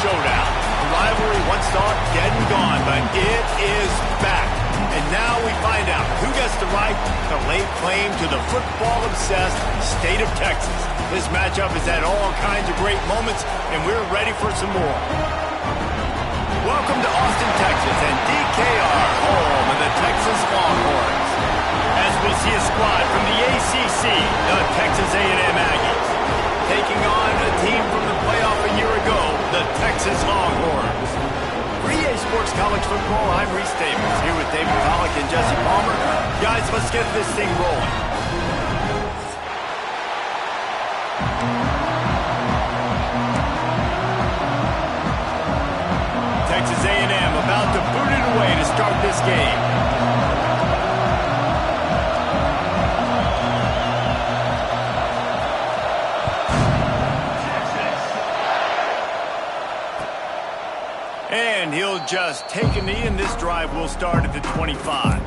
showdown. The rivalry once thought dead and gone, but it is back. And now we find out who gets the right to lay claim to the football-obsessed state of Texas. This matchup has had all kinds of great moments, and we're ready for some more. Welcome to Austin, Texas, and DKR, home of the Texas Longhorns. As we'll see a squad from the ACC, the Texas A&M Aggies, taking on a team from the playoff a year ago, the Texas Longhorns. For EA Sports College Football, I'm Reese Davis, here with David Pollack and Jesse Palmer. Guys, let's get this thing rolling. Texas A&M about to boot it away to start this game. And he'll just take a knee, and this drive will start at the 25.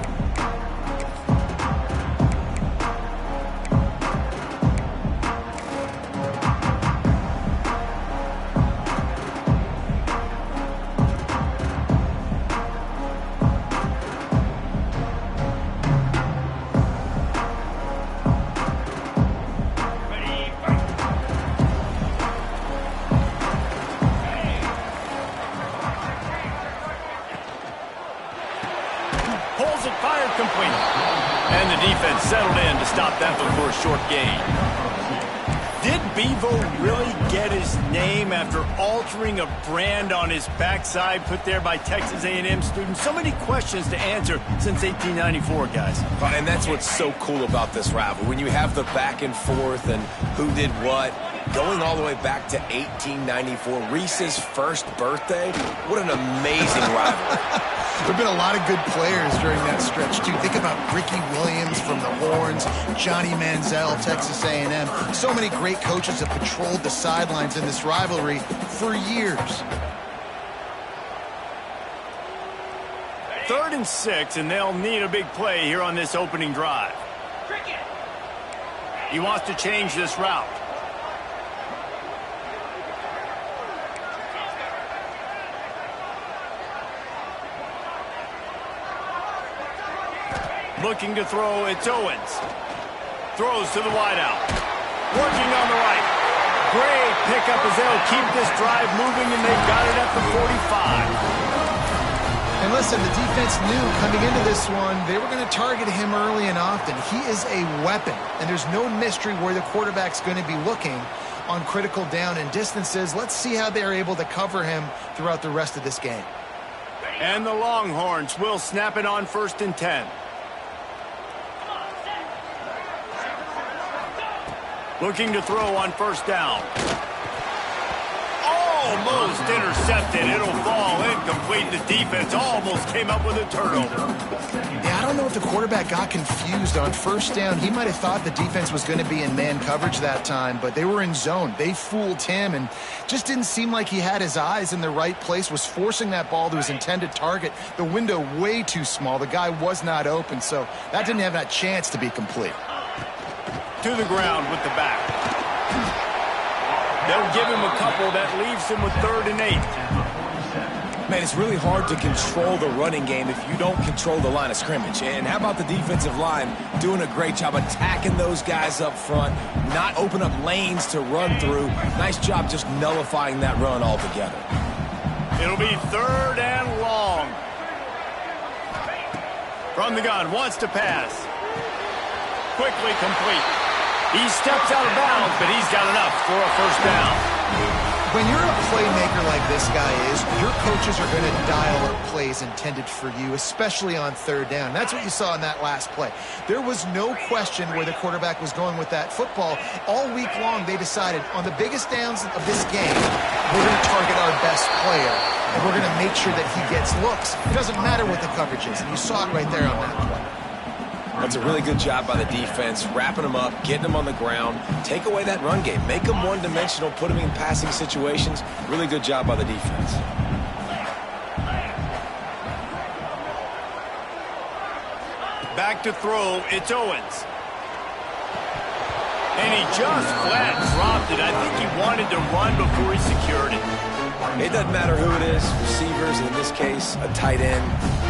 Pulls it, fired, complete. And the defense settled in to stop that one for a short gain. Did Bevo really get his name after altering a brand on his backside put there by Texas A&M students? So many questions to answer since 1894, guys. And that's what's so cool about this rival. When you have the back and forth and who did what, going all the way back to 1894, Reese's first birthday, what an amazing rivalry. There have been a lot of good players during that stretch, too. Think about Ricky Williams from the Horns, Johnny Manziel, Texas A&M. So many great coaches have patrolled the sidelines in this rivalry for years. 3rd and 6, and they'll need a big play here on this opening drive. He wants to change this route. Looking to throw, it's Owens. Throws to the wideout. Working on the right. Great pickup as they'll keep this drive moving, and they've got it at the 45. And listen, the defense knew coming into this one, they were going to target him early and often. He is a weapon, and there's no mystery where the quarterback's going to be looking on critical down and distances. Let's see how they're able to cover him throughout the rest of this game. And the Longhorns will snap it on 1st and 10. Looking to throw on 1st down. Almost intercepted. It'll fall incomplete. The defense almost came up with a turnover. Yeah, I don't know if the quarterback got confused on 1st down. He might have thought the defense was going to be in man coverage that time, but they were in zone. They fooled him and just didn't seem like he had his eyes in the right place, was forcing that ball to his intended target. The window way too small. The guy was not open, so that didn't have that chance to be complete. To the ground with the back. They'll give him a couple. That leaves him with 3rd and 8. Man, it's really hard to control the running game if you don't control the line of scrimmage. And how about the defensive line doing a great job attacking those guys up front, not open up lanes to run through. Nice job just nullifying that run altogether. It'll be 3rd and long. From the gun, wants to pass. Quickly complete. He steps out of bounds, but he's got enough for a 1st down. When you're a playmaker like this guy is, your coaches are going to dial up plays intended for you, especially on 3rd down. That's what you saw in that last play. There was no question where the quarterback was going with that football. All week long, they decided on the biggest downs of this game, we're going to target our best player, and we're going to make sure that he gets looks. It doesn't matter what the coverage is, and you saw it right there on that play. That's a really good job by the defense, wrapping them up, getting them on the ground, take away that run game, make them one-dimensional, put them in passing situations. Really good job by the defense. Back to throw, it's Owens. And he just flat dropped it. I think he wanted to run before he secured it. It doesn't matter who it is, receivers, in this case, a tight end.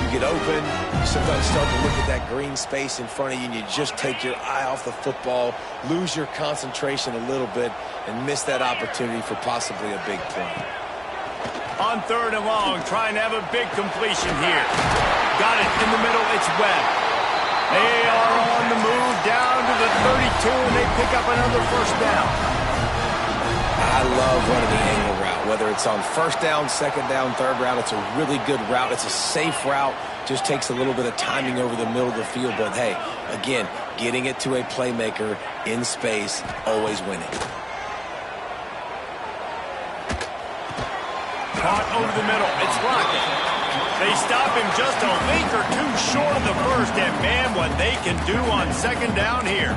You get open, you sometimes start to look at that green space in front of you, and you just take your eye off the football, lose your concentration a little bit, and miss that opportunity for possibly a big play. On 3rd and long, trying to have a big completion here. Got it in the middle, it's Webb. They are on the move down to the 32, and they pick up another first down. I love running the angle route, whether it's on 1st down, 2nd down, 3rd route. It's a really good route. It's a safe route. Just takes a little bit of timing over the middle of the field. But, hey, again, getting it to a playmaker in space, always winning. Caught over the middle. It's Lockett. They stop him just a link or two short of the first. And, man, what they can do on 2nd down here.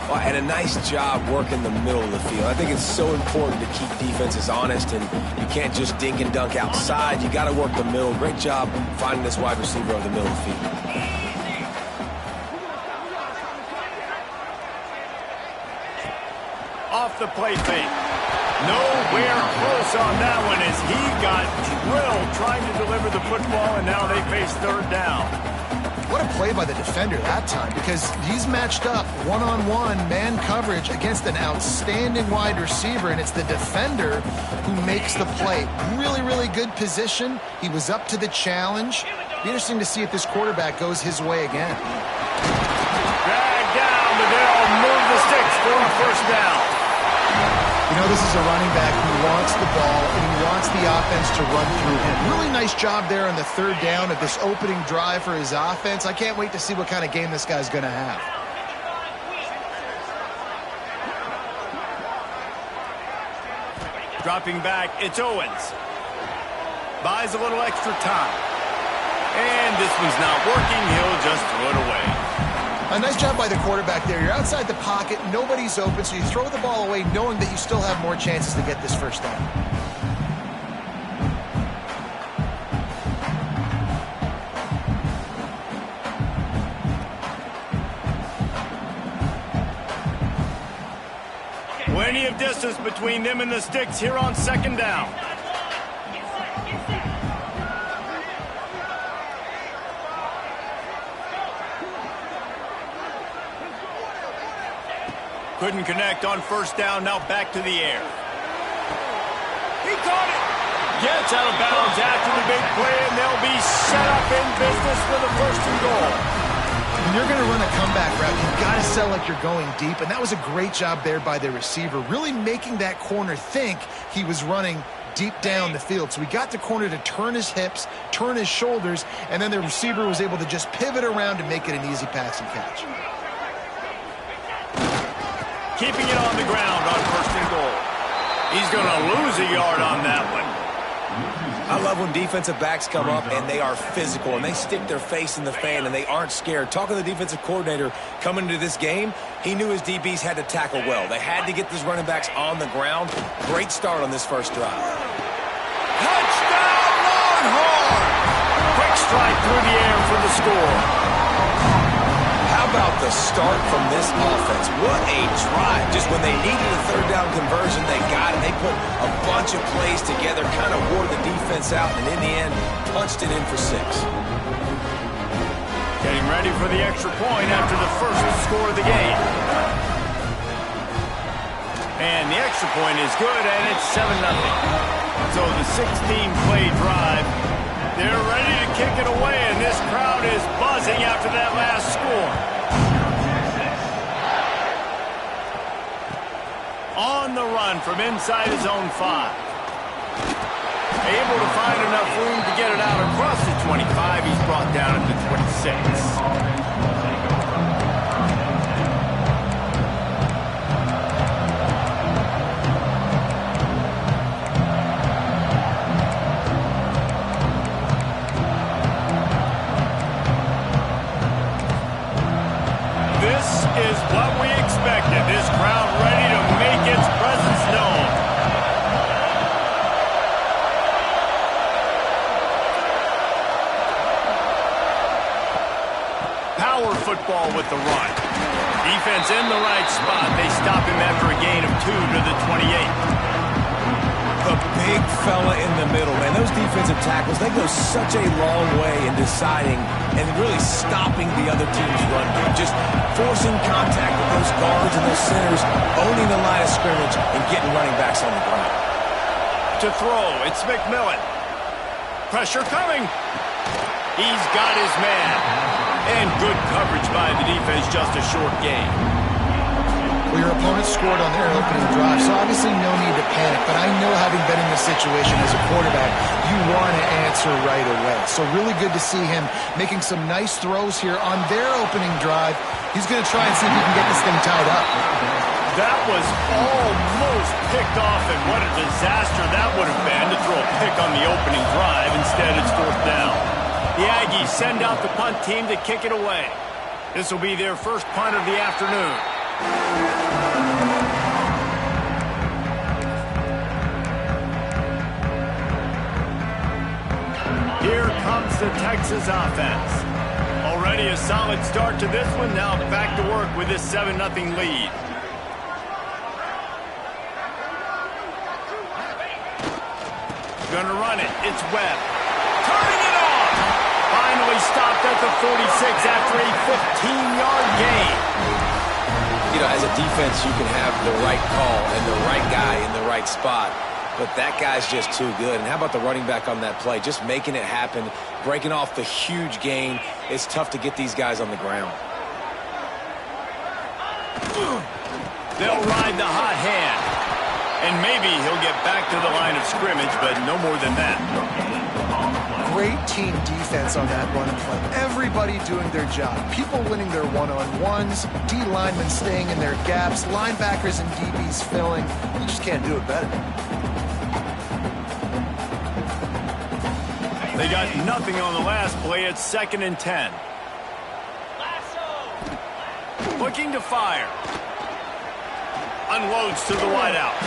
Well, and a nice job working the middle of the field. I think it's so important to keep defenses honest, and you can't just dink and dunk outside. You got to work the middle. Great job finding this wide receiver over the middle of the field. Off the play fake. Nowhere close on that one as he got drilled trying to deliver the football, and now they face 3rd down. What a play by the defender that time, because he's matched up one-on-one man coverage against an outstanding wide receiver, and it's the defender who makes the play. Really, really good position. He was up to the challenge. Be interesting to see if this quarterback goes his way again. Dragged down, but they'll move the sticks for a first down. You know, this is a running back who wants the ball, and he wants the offense to run through him. Really nice job there on the 3rd down of this opening drive for his offense. I can't wait to see what kind of game this guy's going to have. Dropping back, it's Owens. Buys a little extra time. And this one's not working. He'll just throw it away. A nice job by the quarterback there. You're outside the pocket, nobody's open, so you throw the ball away knowing that you still have more chances to get this first down. Plenty of distance between them and the sticks here on 2nd down. Couldn't connect on 1st down, now back to the air. He caught it! Gets out of bounds after the big play, and they'll be set up in business for the 1st and goal. When you're going to run a comeback route, you've got to sell like you're going deep, and that was a great job there by the receiver, really making that corner think he was running deep down the field. So he got the corner to turn his hips, turn his shoulders, and then the receiver was able to just pivot around and make it an easy pass and catch. Keeping it on the ground on 1st and goal. He's going to lose a yard on that one. I love when defensive backs come up and they are physical and they stick their face in the fan and they aren't scared. Talking to the defensive coordinator coming into this game, he knew his DBs had to tackle well. They had to get these running backs on the ground. Great start on this first drive. Touchdown, Longhorn! Quick strike through the air for the score. How about the start from this offense? What a drive. Just when they needed a 3rd down conversion, they got it. They put a bunch of plays together, kind of wore the defense out, and in the end, punched it in for 6. Getting ready for the extra point after the first score of the game. And the extra point is good, and it's 7-0. So the 16-play drive, they're ready to kick it away, and this crowd is buzzing after that last score. On the run from inside his own 5. Able to find enough room to get it out across the 25. He's brought down at the 26. Is what we expected. This crowd ready to make its presence known. Power football with the run. Defense in the right spot. They stop him after a gain of 2 to the 28. The big fella in the middle, man. Those defensive tackles, they go such a long way in deciding and really stopping the other team's run game. Just forcing contact with those guards and those centers, owning the line of scrimmage, and getting running backs on the ground. To throw, it's McMillan. Pressure coming. He's got his man. And good coverage by the defense, just a short game. Well, your opponent scored on their opening drive, so obviously no need to panic. But I know, having been in this situation as a quarterback, you want to answer right away. So really good to see him making some nice throws here on their opening drive. He's going to try and see if he can get this thing tied up. That was almost picked off, and what a disaster that would have been to throw a pick on the opening drive. Instead, it's fourth down. The Aggies send out the punt team to kick it away. This will be their first punt of the afternoon. Here comes the Texas offense. Already a solid start to this one. Now back to work with this 7-0 lead. Gonna run it. It's Webb. Turning it off. Finally stopped at the 46 after a 15-yard gain. You know, as a defense, you can have the right call and the right guy in the right spot, but that guy's just too good. And how about the running back on that play? Just making it happen, breaking off the huge gain. It's tough to get these guys on the ground. They'll ride the hot hand. And maybe he'll get back to the line of scrimmage, but no more than that. Great team defense on that run play. Everybody doing their job. People winning their one-on-ones, D linemen staying in their gaps, linebackers and DBs filling. You just can't do it better. They got nothing on the last play. It's 2nd and 10. Looking to fire. Unloads to the wideout.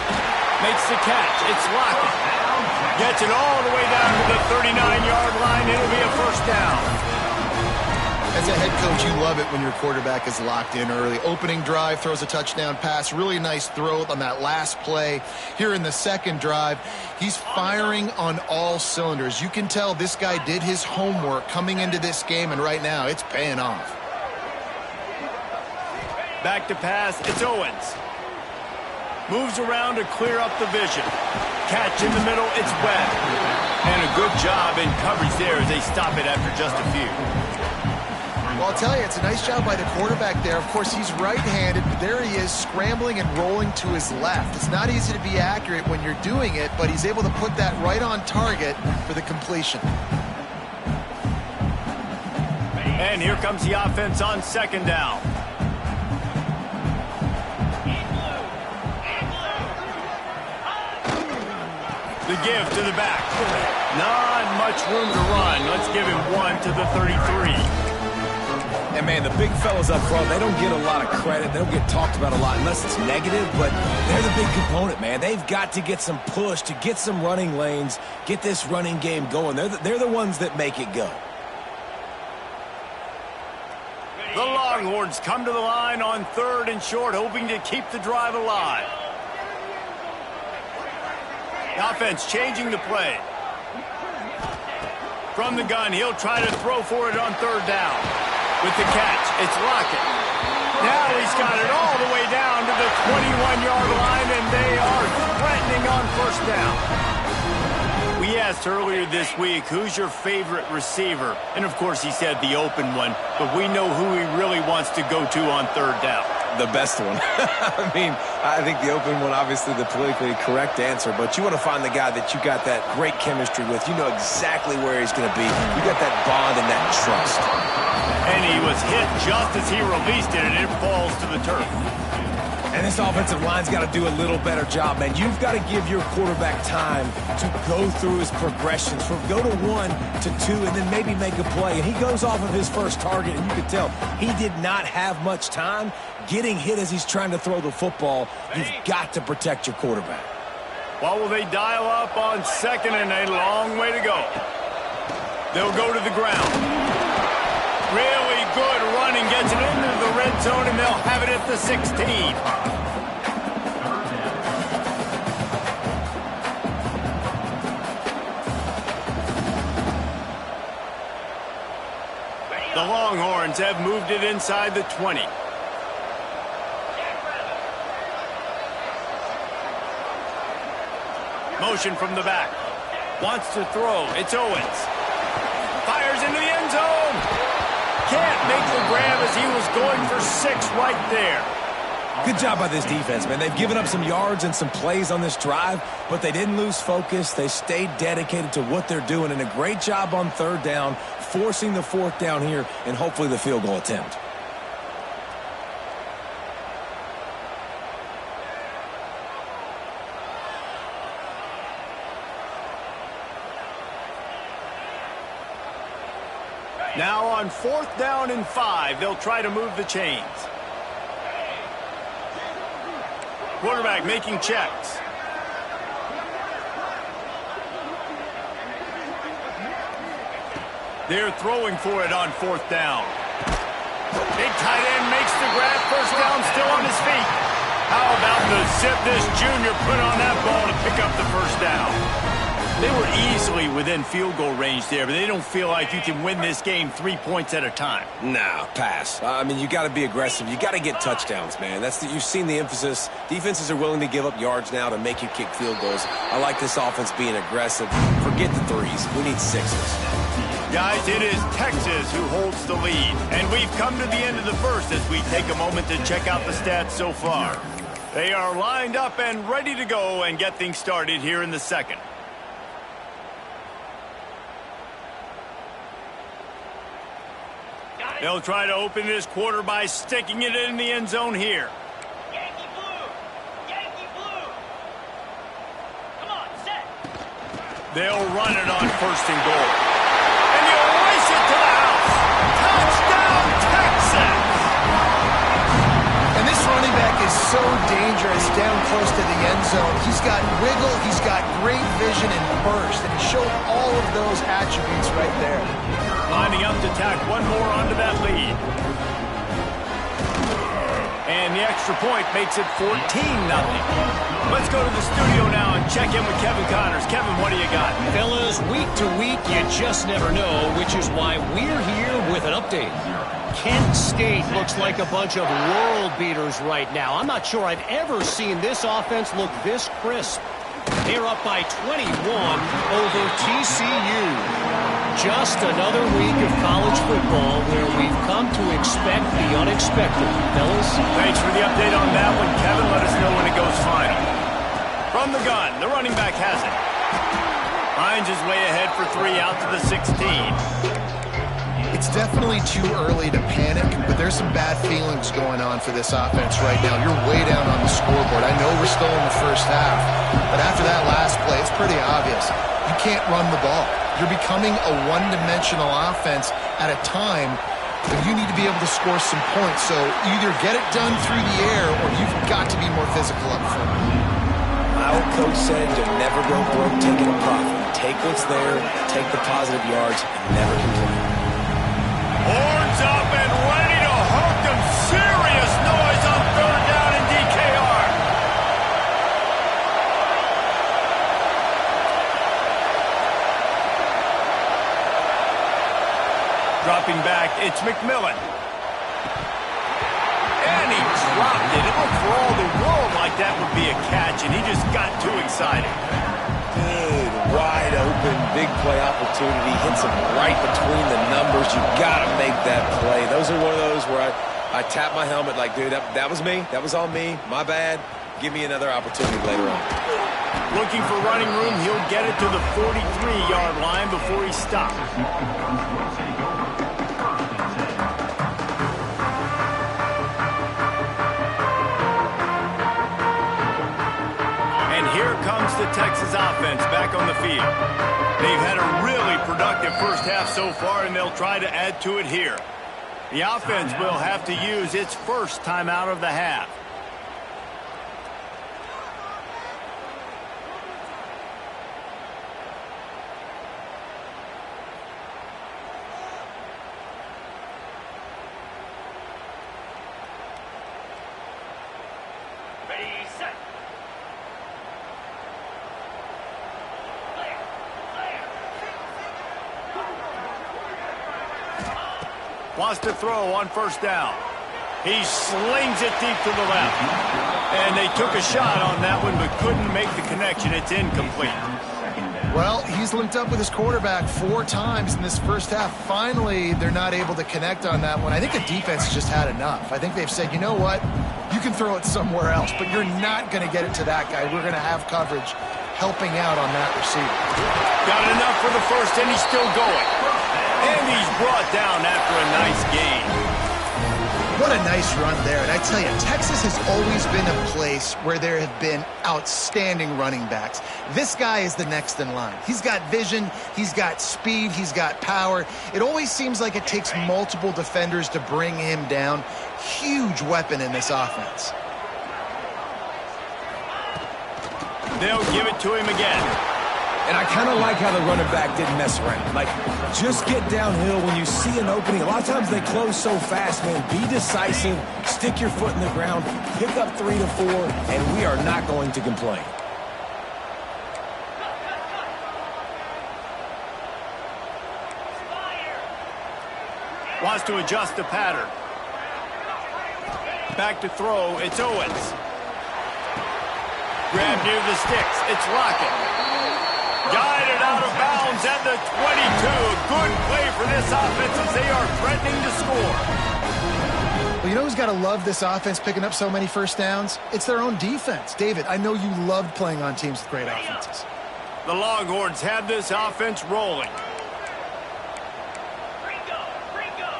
Makes the catch. It's Lockett. Gets it all the way down to the 39-yard line. It'll be a first down. As a head coach, you love it when your quarterback is locked in early. Opening drive, throws a touchdown pass. Really nice throw on that last play. Here in the second drive, he's firing on all cylinders. You can tell this guy did his homework coming into this game, and right now it's paying off. Back to pass. It's Owens. Moves around to clear up the vision. Catch in the middle, it's Webb. And a good job in coverage there as they stop it after just a few. Well, I'll tell you, it's a nice job by the quarterback there. Of course, he's right-handed, but there he is scrambling and rolling to his left. It's not easy to be accurate when you're doing it, but he's able to put that right on target for the completion. And here comes the offense on 2nd down. The give to the back. Not much room to run. Let's give him one to the 33. And, man, the big fellas up front, they don't get a lot of credit. They don't get talked about a lot unless it's negative, but they're the big component, man. They've got to get some push, to get some running lanes, get this running game going. They're the ones that make it go. The Longhorns come to the line on 3rd and short, hoping to keep the drive alive. The offense changing the play. From the gun, he'll try to throw for it on 3rd down. With the catch, it's Lockett. Now he's got it all the way down to the 21-yard line, and they are threatening on 1st down. We asked earlier this week, who's your favorite receiver? And, of course, he said the open one, but we know who he really wants to go to on 3rd down. The best one. I mean, I think the open one, obviously the politically correct answer, but you want to find the guy that you got that great chemistry with. You know exactly where he's going to be. You got that bond and that trust. And he was hit just as he released it, and it falls to the turf. And this offensive line's got to do a little better job, man. You've got to give your quarterback time to go through his progressions, from go to 1 to 2, and then maybe make a play. And he goes off of his first target, and you can tell he did not have much time getting hit as he's trying to throw the football. You've got to protect your quarterback. Well, will they dial up on 2nd and a long way to go? They'll go to the ground. Really good running, gets it into the red zone, and they'll have it at the 16. The Longhorns have moved it inside the 20. Motion from the back. Wants to throw. It's Owens. Fires into the end zone. Can't make the grab as he was going for 6 right there. Good job by this defense, man. They've given up some yards and some plays on this drive, but they didn't lose focus. They stayed dedicated to what they're doing, and a great job on third down, forcing the fourth down here, and hopefully the field goal attempt. Now on 4th down and 5, they'll try to move the chains. Quarterback making checks. They're throwing for it on 4th down. Big tight end makes the grab. First down, still on his feet. How about the zip this junior put on that ball to pick up the first down? They were easily within field goal range there, but they don't feel like you can win this game 3 points at a time. Nah, pass. I mean, you got to be aggressive. You got to get touchdowns, man. You've seen the emphasis. Defenses are willing to give up yards now to make you kick field goals. I like this offense being aggressive. Forget the threes. We need sixes. Guys, it is Texas who holds the lead, and we've come to the end of the first as we take a moment to check out the stats so far. They are lined up and ready to go and get things started here in the second. They'll try to open this quarter by sticking it in the end zone here. Yankee blue! Yankee blue! Come on, set! They'll run it on 1st and goal. And he'll race it to the house. Touchdown, Texas! And this running back is so dangerous down close to the end zone. He's got wiggle, he's got great vision and burst, and he showed all of those attributes right there. Lining up to tack one more onto that lead. And the extra point makes it 14-0. Let's go to the studio now and check in with Kevin Connors. Kevin, what do you got? Fellas, week to week, you just never know, which is why we're here with an update. Kent State looks like a bunch of world beaters right now. I'm not sure I've ever seen this offense look this crisp. They're up by 21 over TCU. Just another week of college football where we've come to expect the unexpected. Fellas? Thanks for the update on that one, Kevin. Let us know when it goes final. From the gun, the running back has it. Finds his way ahead for 3 out to the 16. It's definitely too early to panic, but there's some bad feelings going on for this offense right now. You're way down on the scoreboard. I know we're still in the first half, but after that last play, it's pretty obvious. You can't run the ball. You're becoming a one-dimensional offense at a time when you need to be able to score some points. So either get it done through the air or you've got to be more physical up front. My old coach said you'll never go broke taking a profit. Take what's there, take the positive yards, and never complain. Horns up and ready to hook them. Serious noise on 3rd down in DKR. Dropping back, it's McMillan. And he dropped it. It looked for all the world like that would be a catch, and he just got too excited. Good, wide open, big play opportunity. Hits him right between the numbers. You got to make that play. Those are one of those where I tap my helmet like, dude, that was me. That was all me. My bad. Give me another opportunity later on. Looking for running room. He'll get it to the 43-yard line before he stops. Here comes the Texas offense back on the field. They've had a really productive first half so far, and they'll try to add to it here. The offense will have to use its first timeout of the half. Ready, set! Wants to throw on first down. He slings it deep to the left. And they took a shot on that one but couldn't make the connection. It's incomplete. Well, he's linked up with his quarterback 4 times in this first half. Finally, they're not able to connect on that one. I think the defense just had enough. I think they've said, you know what? You can throw it somewhere else, but you're not going to get it to that guy. We're going to have coverage helping out on that receiver. Got enough for the first, and he's still going. And he's brought down after a nice gain. What a nice run there. And I tell you, Texas has always been a place where there have been outstanding running backs. This guy is the next in line. He's got vision, he's got speed, he's got power. It always seems like it takes multiple defenders to bring him down. Huge weapon in this offense. They'll give it to him again. And I kind of like how the running back didn't mess around. Like, just get downhill when you see an opening. A lot of times they close so fast, man. Be decisive, stick your foot in the ground, pick up 3 to 4, and we are not going to complain. Wants to adjust the pattern. Back to throw, it's Owens. Grab near the sticks, it's Lockett. Guided out of bounds at the 22. Good play for this offense as they are threatening to score. Well, you know who's got to love this offense picking up so many first downs? It's their own defense. David, I know you loved playing on teams with great offenses. The Longhorns have this offense rolling. Ringo, Ringo.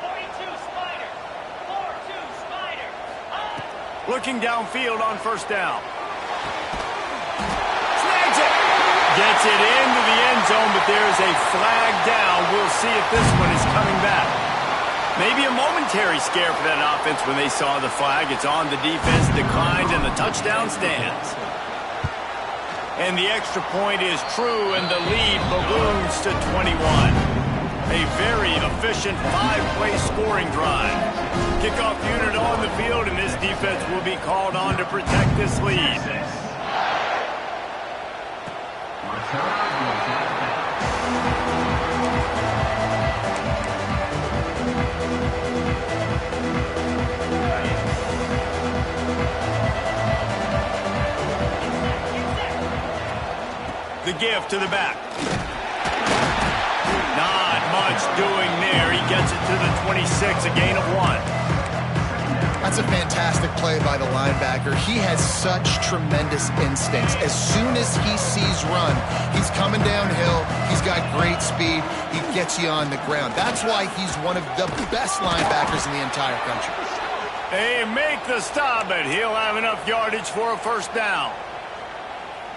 42 Spider. 4-2 Spider. Looking downfield on first down. Gets it into the end zone, but there's a flag down. We'll see if this one is coming back. Maybe a momentary scare for that offense when they saw the flag. It's on, the defense declined, and the touchdown stands. And the extra point is true, and the lead balloons to 21. A very efficient 5-play scoring drive. Kickoff unit on the field, and this defense will be called on to protect this lead. The give to the back. Not much doing there. He gets it to the 26, a gain of 1. That's a fantastic play by the linebacker. He has such tremendous instincts. As soon as he sees run, he's coming downhill. He's got great speed. He gets you on the ground. That's why he's one of the best linebackers in the entire country. They make the stop, but he'll have enough yardage for a first down.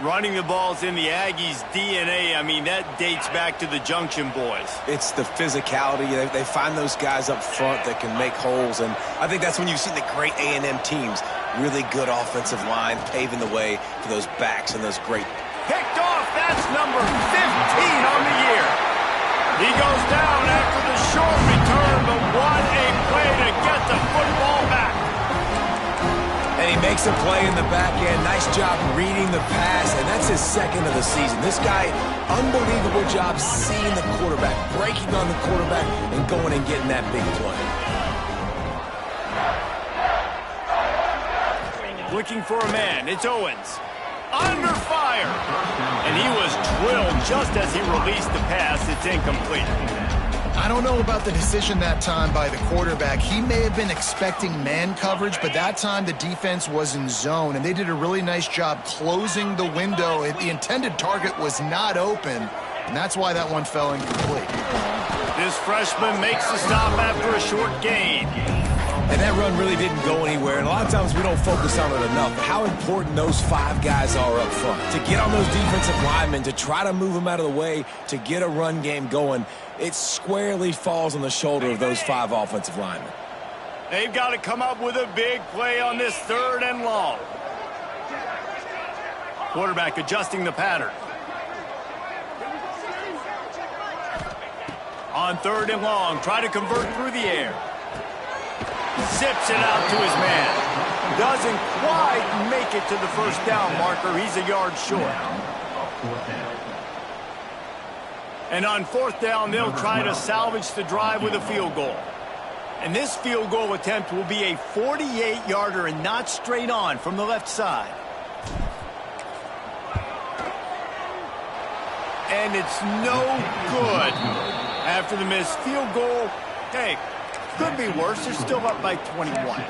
Running the ball's in the Aggies' DNA. I mean, that dates back to the Junction boys. It's the physicality. They find those guys up front that can make holes, and I think that's when you've seen the great A&M teams. Really good offensive line, paving the way for those backs and those great. Picked off, that's number 15 on the year. He goes down after the short return, but what a play to get the football back. And he makes a play in the back end. Nice job reading the pass, and that's his second of the season. This guy, unbelievable job seeing the quarterback, breaking on the quarterback, and going and getting that big play. Looking for a man, it's Owens. Under fire! And he was drilled just as he released the pass. It's incomplete. I don't know about the decision that time by the quarterback. He may have been expecting man coverage, but that time the defense was in zone, and they did a really nice job closing the window. The intended target was not open, and that's why that one fell incomplete. This freshman makes the stop after a short gain. And that run really didn't go anywhere, and a lot of times we don't focus on it enough. How important those 5 guys are up front. To get on those defensive linemen, to try to move them out of the way, to get a run game going, it squarely falls on the shoulder of those 5 offensive linemen. They've got to come up with a big play on this 3rd and long. Quarterback adjusting the pattern. On 3rd and long, try to convert through the air. Zips it out to his man. Doesn't quite make it to the first down marker. He's a yard short. And on fourth down, they'll try to salvage the drive with a field goal. And this field goal attempt will be a 48-yarder and not straight on from the left side. And it's no good. After the missed field goal, hey, could be worse. They're still up by 21.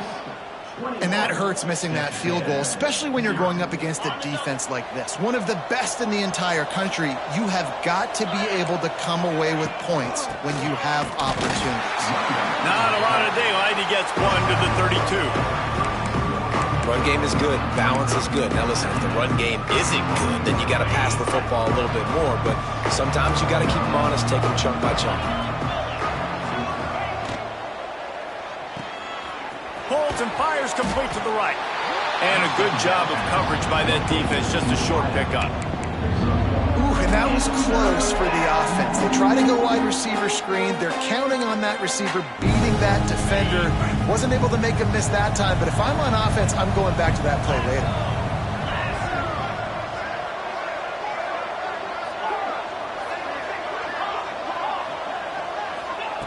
And that hurts, missing that field goal, especially when you're going up against a defense like this. One of the best in the entire country. You have got to be able to come away with points when you have opportunities. Not a lot of daylight. He gets one to the 32. Run game is good. Balance is good. Now listen, if the run game isn't good, then you got to pass the football a little bit more. But sometimes you got to keep them honest, take them chunk by chunk. Holds and fires complete to the right. And a good job of coverage by that defense. Just a short pickup. Ooh, and that was close for the offense. They try to go wide receiver screen. They're counting on that receiver beating that defender. Wasn't able to make him miss that time, but if I'm on offense, I'm going back to that play later.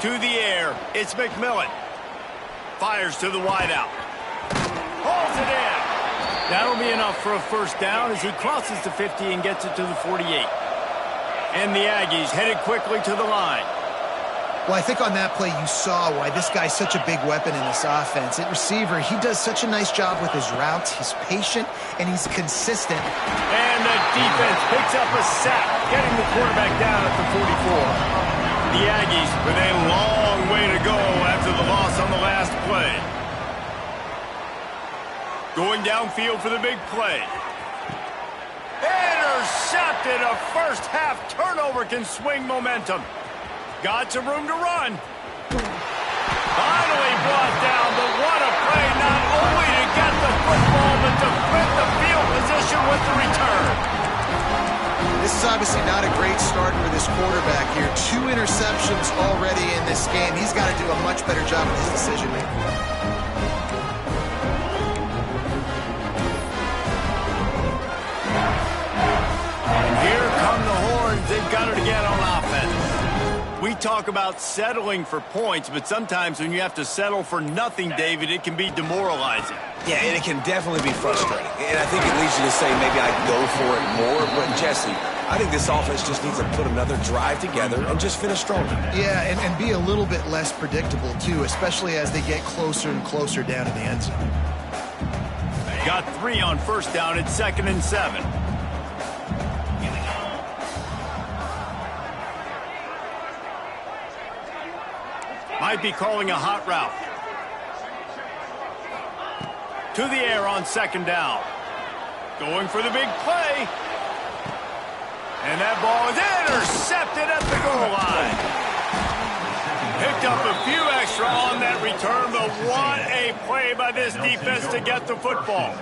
To the air, it's McMillan. Fires to the wideout. Holds it in. That'll be enough for a first down as he crosses the 50 and gets it to the 48. And the Aggies headed quickly to the line. Well, I think on that play you saw why this guy's such a big weapon in this offense. At receiver, he does such a nice job with his routes. He's patient, and he's consistent. And the defense picks up a sack, getting the quarterback down at the 44. The Aggies with a long way to go after the loss on the last play. Going downfield for the big play. Intercepted. A first half turnover can swing momentum. Got some room to run. Finally brought down, but what a play, not only to get the football, but to fit the field position with the return. This is obviously not a great start for this quarterback here. 2 interceptions already in this game. He's got to do a much better job with his decision-making. Here come the horns. They've got it again on offense. We talk about settling for points, but sometimes when you have to settle for nothing, David, it can be demoralizing. Yeah, and it can definitely be frustrating. And I think it leads you to say maybe I'd go for it more. But, Jesse, I think this offense just needs to put another drive together and just finish stronger. Yeah, and be a little bit less predictable, too, especially as they get closer and closer down to the end zone. Got 3 on first down. It's 2nd and 7. Might be calling a hot route. To the air on 2nd down. Going for the big play. And that ball is intercepted at the goal line. Picked up a few extra on that return, but what a play by this defense to get the football.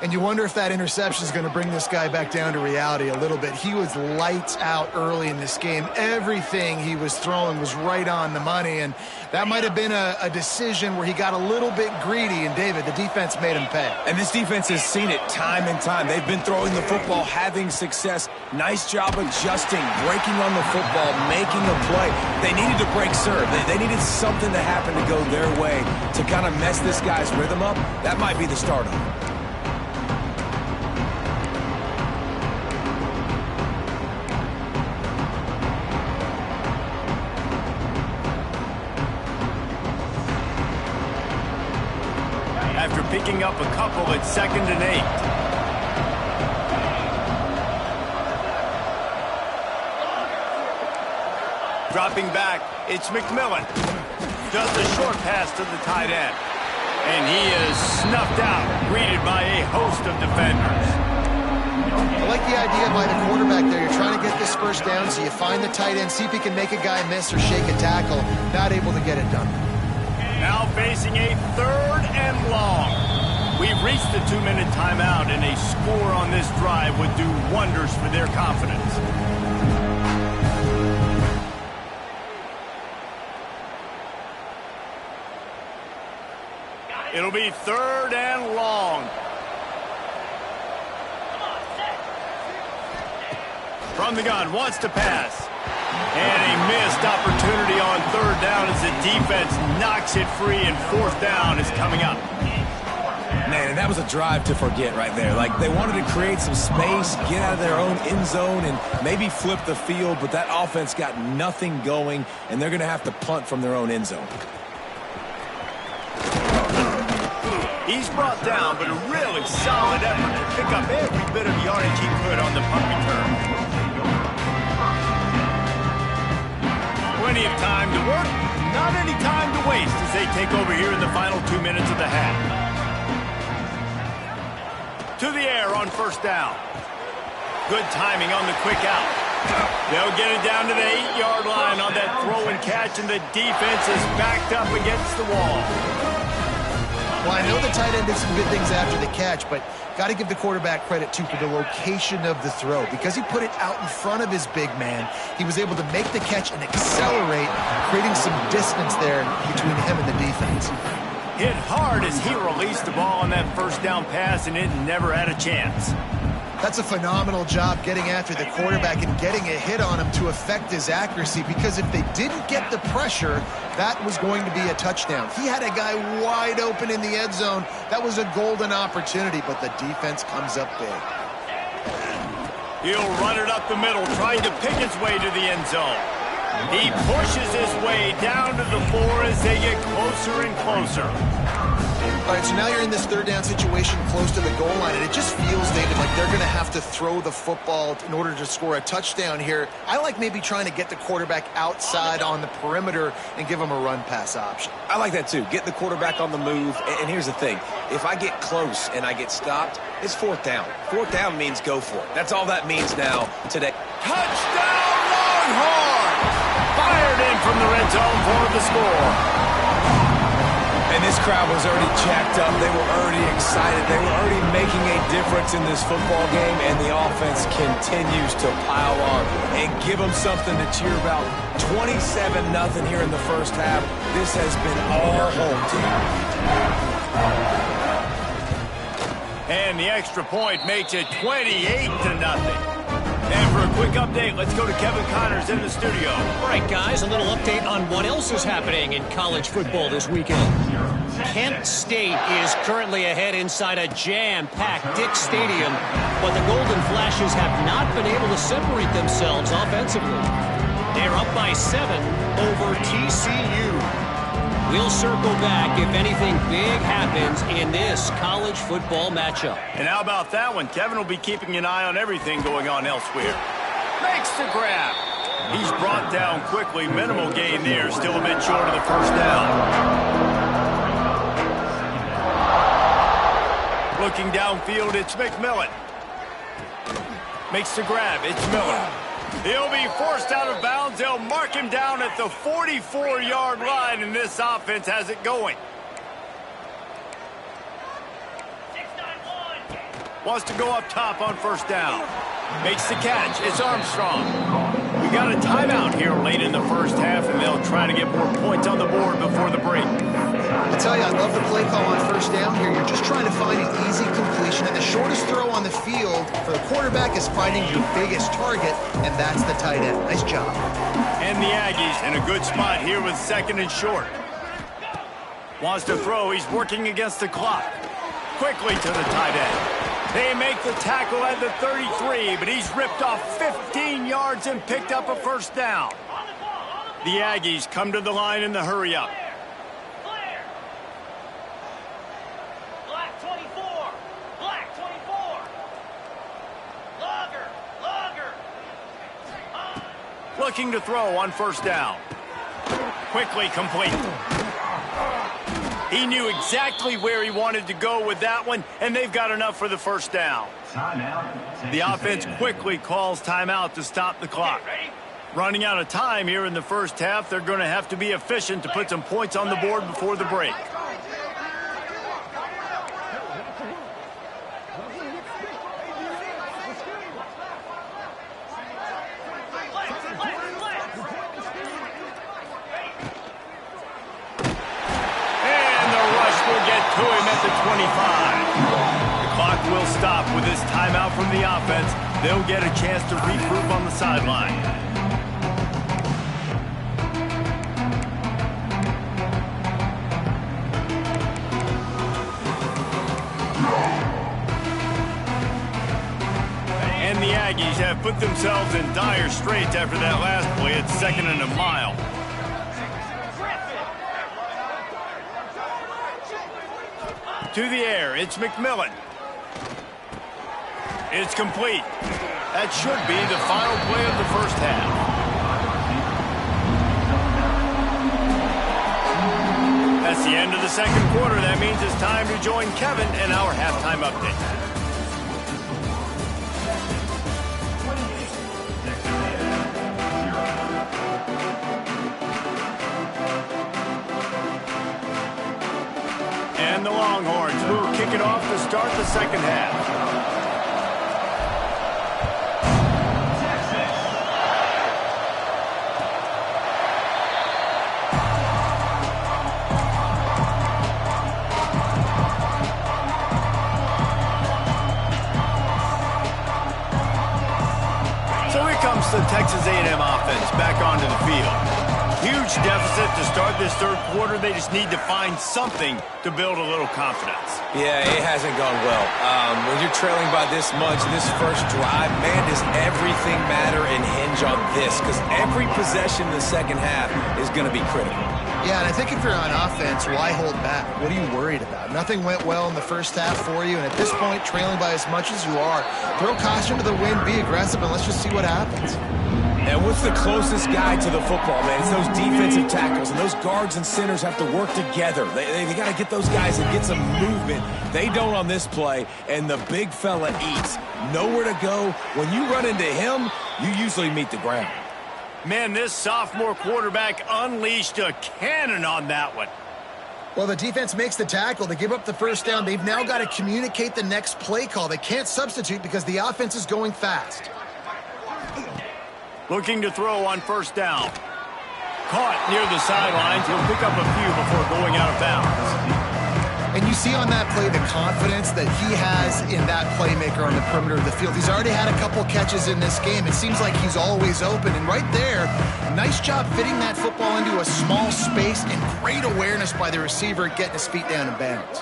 And you wonder if that interception is going to bring this guy back down to reality a little bit. He was lights out early in this game. Everything he was throwing was right on the money, and that might have been a decision where he got a little bit greedy, and David, the defense made him pay. And this defense has seen it time and time. They've been throwing the football, having success. Nice job adjusting, breaking on the football, making a play. They needed to break serve. They needed something to happen to go their way to kind of mess this guy's rhythm up. That might be the start of it. After picking up a couple at 2nd and 8. Dropping back, it's McMillan. Just a short pass to the tight end. And he is snuffed out, greeted by a host of defenders. I like the idea by the quarterback there. You're trying to get this first down, so you find the tight end, see if he can make a guy miss or shake a tackle. Not able to get it done. Now facing a 3rd and long. We've reached the 2-minute timeout, and a score on this drive would do wonders for their confidence. It'll be 3rd and long. From the gun, wants to pass. And a missed opportunity on third down as the defense knocks it free, and fourth down is coming up. Man, and that was a drive to forget right there. Like, they wanted to create some space, get out of their own end zone, and maybe flip the field, but that offense got nothing going, and they're going to have to punt from their own end zone. He's brought down, but a really solid effort to pick up every bit of yardage he could on the punt return. Plenty of time to work, not any time to waste as they take over here in the final 2 minutes of the half. To the air on first down. Good timing on the quick out. They'll get it down to the 8-yard line on that throw and catch, and the defense is backed up against the wall. Well, I know the tight end did some good things after the catch, but got to give the quarterback credit, too, for the location of the throw. Because he put it out in front of his big man, he was able to make the catch and accelerate, creating some distance there between him and the defense. Hit hard as he released the ball on that first down pass, and it never had a chance. That's a phenomenal job getting after the quarterback and getting a hit on him to affect his accuracy, because if they didn't get the pressure, that was going to be a touchdown. He had a guy wide open in the end zone. That was a golden opportunity, but the defense comes up big. He'll run it up the middle, trying to pick his way to the end zone. He pushes his way down to the 4 as they get closer and closer. All right, so now you're in this third down situation close to the goal line, and it just feels, David, like they're going to have to throw the football in order to score a touchdown here. I like maybe trying to get the quarterback outside on the perimeter and give him a run-pass option. I like that, too. Get the quarterback on the move. And here's the thing. If I get close and I get stopped, it's fourth down. Fourth down means go for it. That's all that means now today. Touchdown, Longhorns! Fired in from the red zone for the score. And this crowd was already jacked up. They were already excited. They were already making a difference in this football game, and the offense continues to pile on and give them something to cheer about. 27-0 here in the first half. This has been all home team. And the extra point makes it 28-0. And for a quick update, let's go to Kevin Connors in the studio. All right, guys, a little update on what else is happening in college football this weekend. Kent State is currently ahead inside a jam-packed Dick's Stadium, but the Golden Flashes have not been able to separate themselves offensively. They're up by 7 over TCU. We'll circle back if anything big happens in this college football matchup. And how about that one? Kevin will be keeping an eye on everything going on elsewhere. Makes the grab. He's brought down quickly. Minimal gain there. Still a bit short of the first down. Looking downfield, it's McMillan. Makes the grab. It's Miller. He'll be forced out of bounds. They'll mark him down at the 44-yard line, and this offense has it going. 6-9-1. Wants to go up top on first down. Makes the catch. It's Armstrong. We got a timeout here late in the first half, and they'll try to get more points on the board before the break. I tell you, I love the play call on first down here. You're just trying to find an easy completion, and the shortest throw on the field for the quarterback is finding your biggest target, and that's the tight end. Nice job. And the Aggies in a good spot here with second and short. Wants to throw. He's working against the clock. Quickly to the tight end. They make the tackle at the 33, but he's ripped off 15 yards and picked up a first down. The Aggies come to the line in the hurry-up. Clear. Black 24. Black 24. Logger. Looking to throw on first down. Quickly complete. He knew exactly where he wanted to go with that one, and they've got enough for the first down. The offense quickly calls timeout to stop the clock. Running out of time here in the first half, they're going to have to be efficient to put some points on the board before the break. To him at the 25. The clock will stop with this timeout from the offense, they'll get a chance to regroup on the sideline. And the Aggies have put themselves in dire straits after that last play at 2nd and a mile. To the air, it's McMillan. It's complete. That should be the final play of the first half. That's the end of the second quarter. That means it's time to join Kevin in our halftime update. And the Longhorns will kick it off to start the second half. So here comes the Texas A&M offense back onto the field. Huge deficit to start this third quarter. They just need to find something to build a little confidence. Yeah, it hasn't gone well. When you're trailing by this much, this first drive, man, does everything matter and hinge on this? Because every possession in the second half is going to be critical. Yeah, and I think if you're on offense, why hold back? What are you worried about? Nothing went well in the first half for you, and at this point, trailing by as much as you are, throw caution to the wind, be aggressive, and let's just see what happens. And what's the closest guy to the football, man? It's those defensive tackles, and those guards and centers have to work together. They got to get those guys and get some movement. They don't on this play, and the big fella eats. Nowhere to go. When you run into him, you usually meet the ground. Man, this sophomore quarterback unleashed a cannon on that one. Well, the defense makes the tackle. They give up the first down. They've now got to communicate the next play call. They can't substitute because the offense is going fast. Looking to throw on first down. Caught near the sidelines. He'll pick up a few before going out of bounds. And you see on that play the confidence that he has in that playmaker on the perimeter of the field. He's already had a couple catches in this game. It seems like he's always open. And right there, nice job fitting that football into a small space and great awareness by the receiver getting his feet down in bounds.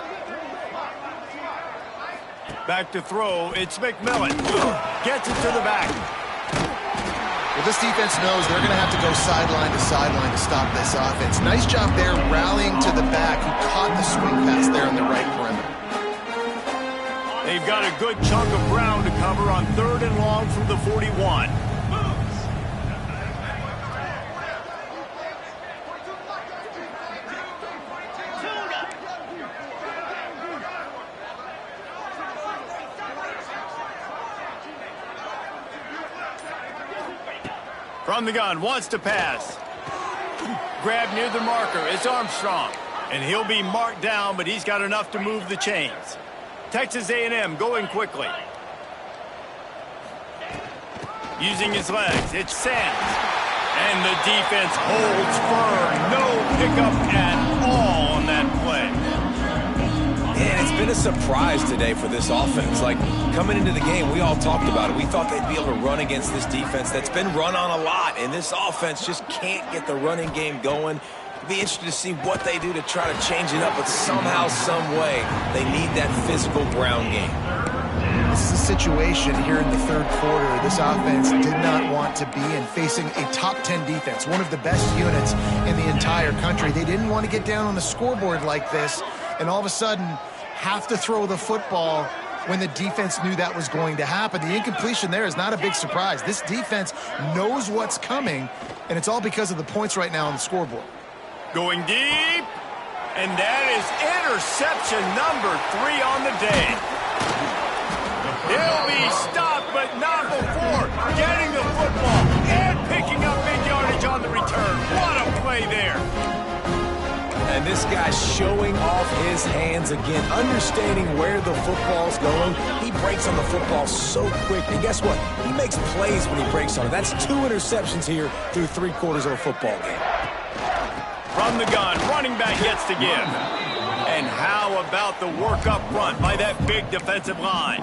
Back to throw. It's McMillan. Gets it to the back. Well, this defense knows they're going to have to go sideline to stop this offense. Nice job there rallying to the back who caught the swing pass there on the right perimeter. They've got a good chunk of ground to cover on 3rd and long from the 41. From the gun, wants to pass. Grab near the marker, it's Armstrong. And he'll be marked down, but he's got enough to move the chains. Texas A&M going quickly. Using his legs, it's Sands. And the defense holds firm. No pickup at all on that play. And it's been a surprise today for this offense. Like, coming into the game, we all talked about it. We thought they'd be able to run against this defense that's been run on a lot, and this offense just can't get the running game going. It'll be interesting to see what they do to try to change it up, but somehow, some way, they need that physical ground game. This is a situation here in the third quarter this offense did not want to be in, facing a top 10 defense, one of the best units in the entire country. They didn't want to get down on the scoreboard like this, and all of a sudden have to throw the football when the defense knew that was going to happen. The incompletion there is not a big surprise. This defense knows what's coming, and it's all because of the points right now on the scoreboard. Going deep, and that is interception number 3 on the day. He'll be stopped, but not before getting the football and picking up big yardage on the return. What a play there. And this guy's showing off his hands again, understanding where the football's going. He breaks on the football so quick. And guess what? He makes plays when he breaks on it. That's 2 interceptions here through 3 quarters of a football game. From the gun, running back gets to give. And how about the work up front by that big defensive line?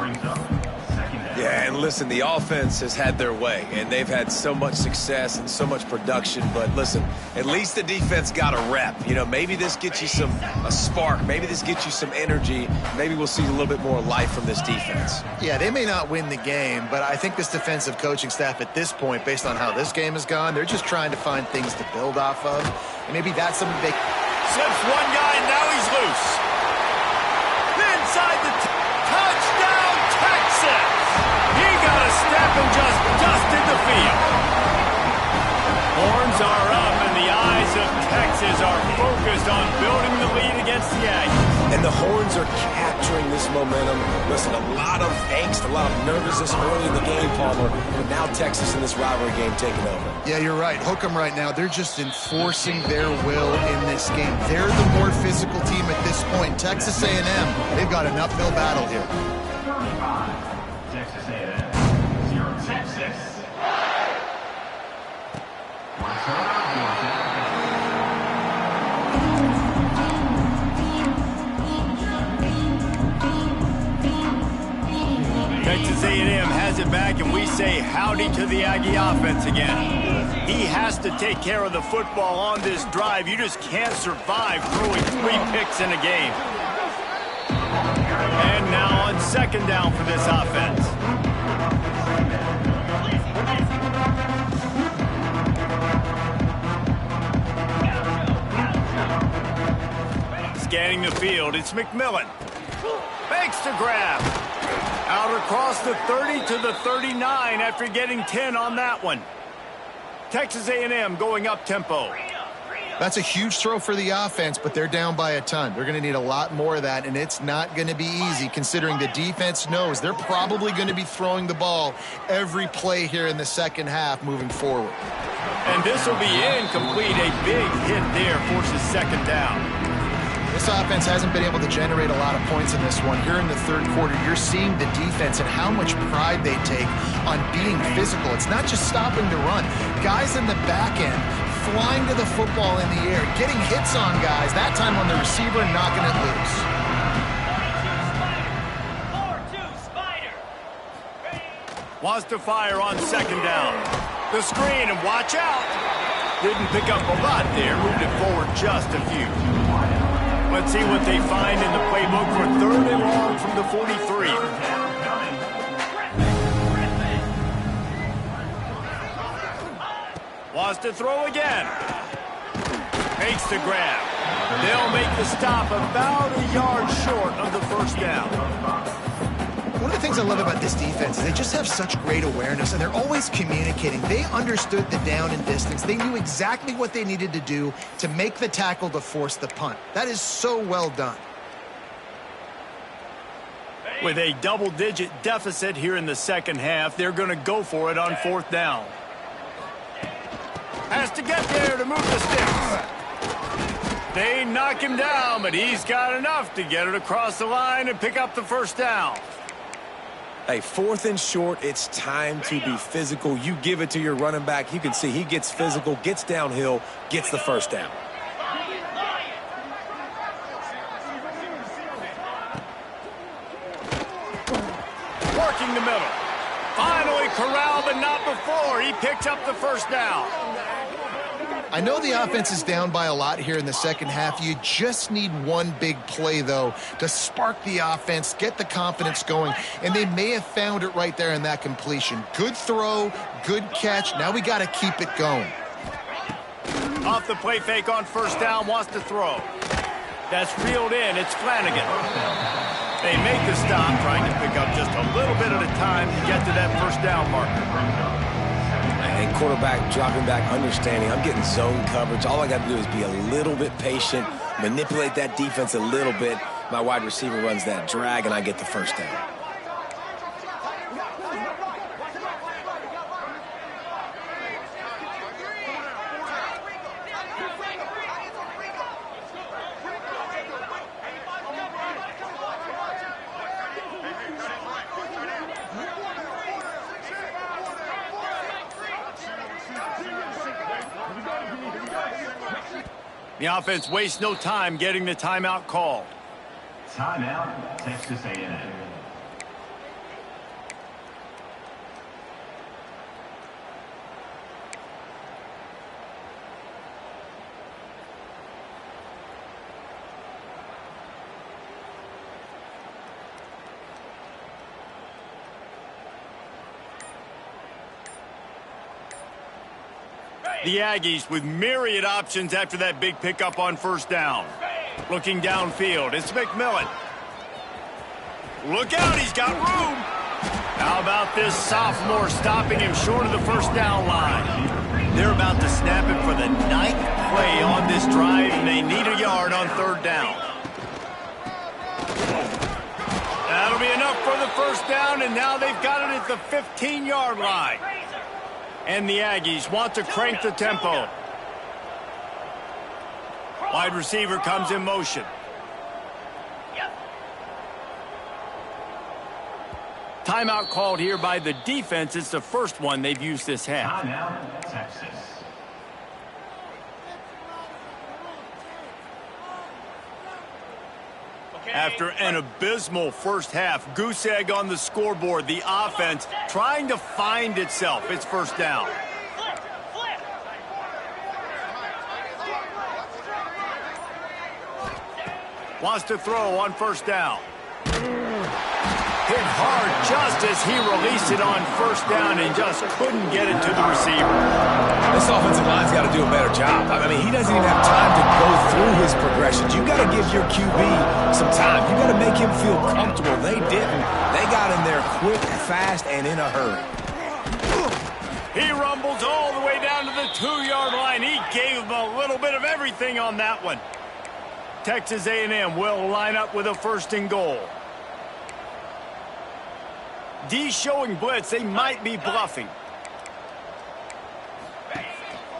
Yeah, and listen, the offense has had their way, and they've had so much success and so much production. But listen, at least the defense got a rep. You know, maybe this gets you a spark. Maybe this gets you some energy. Maybe we'll see a little bit more life from this defense. Yeah, they may not win the game, but I think this defensive coaching staff at this point, based on how this game has gone, they're just trying to find things to build off of. And maybe that's something they... Slips one guy, and now he's loose. Inside the touchdown, Texas! He got a step and just dusted the field. Horns are up, and the eyes of Texas are focused on building the lead against the Aggies. And the Horns are capturing this momentum. Listen, a lot of angst, a lot of nervousness early in the game, Palmer. But now Texas in this rivalry game taking over. Yeah, you're right. Hook 'em right now. They're just enforcing their will in this game. They're the more physical team at this point. Texas A&M, they've got an uphill battle here. Texas A&M, 0 Texas. Texas A&M has it back, and we say howdy to the Aggie offense again. He has to take care of the football on this drive. You just can't survive throwing 3 picks in a game. And now on second down for this offense. Scanning the field, it's McMillan. Fakes to grab. Out across the 30 to the 39 after getting 10 on that one. Texas A&M going up tempo. That's a huge throw for the offense, but they're down by a ton. They're going to need a lot more of that, and it's not going to be easy considering the defense knows they're probably going to be throwing the ball every play here in the second half moving forward. And this will be incomplete. A big hit there forces second down. This offense hasn't been able to generate a lot of points in this one. Here in the third quarter, you're seeing the defense and how much pride they take on being physical. It's not just stopping the run. Guys in the back end flying to the football in the air, getting hits on guys, that time on the receiver, knocking it loose. 4-2 Spider. Wants to fire on second down. The screen, and watch out. Didn't pick up a lot there, moved it forward just a few. Let's see what they find in the playbook for third and long from the 43. Wants to throw again. Makes the grab. They'll make the stop about a yard short of the first down. One of the things I love about this defense is they just have such great awareness, and they're always communicating. They understood the down and distance. They knew exactly what they needed to do to make the tackle to force the punt. That is so well done. With a double-digit deficit here in the second half, they're going to go for it on fourth down. Has to get there to move the sticks. They knock him down, but he's got enough to get it across the line and pick up the first down. Hey, fourth and short, it's time to be physical. You give it to your running back. You can see he gets physical, gets downhill, gets the first down. Working the middle. Finally corralled, but not before. He picked up the first down. I know the offense is down by a lot here in the second half. You just need one big play, though, to spark the offense, get the confidence going, and they may have found it right there in that completion. Good throw, good catch. Now we got to keep it going. Off the play fake on first down, wants to throw. That's reeled in. It's Flanagan. They make the stop, trying to pick up just a little bit at a time to get to that first down marker. And quarterback dropping back, understanding I'm getting zone coverage. All I got to do is be a little bit patient, manipulate that defense a little bit. My wide receiver runs that drag, and I get the first down. The offense wastes no time getting the timeout called. Timeout, Texas A&M. The Aggies with myriad options after that big pickup on first down. Looking downfield, it's McMillan. Look out, he's got room. How about this sophomore stopping him short of the first down line? They're about to snap it for the 9th play on this drive, and they need a yard on third down. That'll be enough for the first down, and now they've got it at the 15-yard line. And the Aggies want to crank the tempo. Wide receiver comes in motion. Timeout called here by the defense. It's the first one they've used this half. Now, Texas. After an abysmal first half, goose egg on the scoreboard, the offense trying to find itself. It's first down. Wants to throw on first down. Hit hard just as he released it on first down and just couldn't get it to the receiver. This offensive line's got to do a better job. I mean, he doesn't even have time to go through his progressions. You got to give your QB some time. You got to make him feel comfortable. They didn't. They got in there quick, fast, and in a hurry. He rumbles all the way down to the 2-yard line. He gave him a little bit of everything on that one. Texas A&M will line up with a 1st and goal. D showing blitz. They might be bluffing.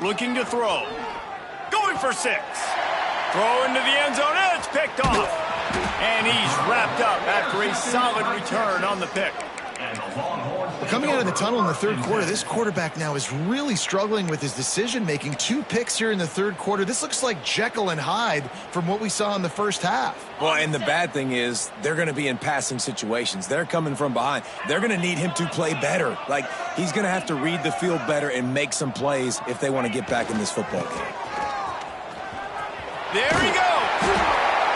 Looking to throw. Going for 6. Throw into the end zone. It's picked off. And he's wrapped up after a solid return on the pick. Coming out of the tunnel in the third quarter, this quarterback now is really struggling with his decision-making. 2 picks here in the third quarter. This looks like Jekyll and Hyde from what we saw in the first half. Well, and the bad thing is they're going to be in passing situations. They're coming from behind. They're going to need him to play better. Like, he's going to have to read the field better and make some plays if they want to get back in this football game. There he goes.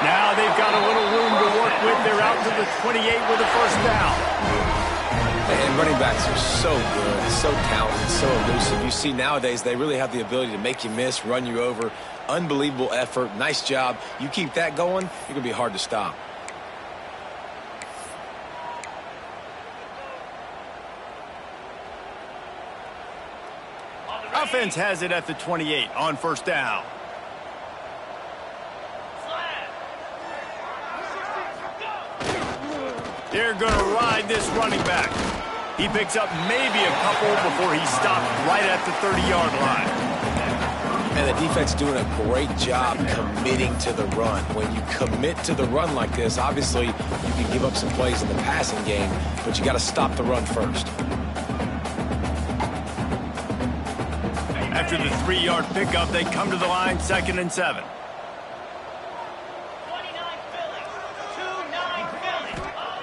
Now they've got a little room to work with. They're out to the 28 with a first down. And running backs are so good, so talented, so elusive. You see nowadays they really have the ability to make you miss, run you over. Unbelievable effort. Nice job. You keep that going, you're going to be hard to stop. Offense has it at the 28 on first down. They're going to ride this running back. He picks up maybe a couple before he stopped right at the 30-yard line. And the defense doing a great job committing to the run. When you commit to the run like this, obviously you can give up some plays in the passing game, but you got to stop the run first. After the 3-yard pickup, they come to the line, 2nd and 7.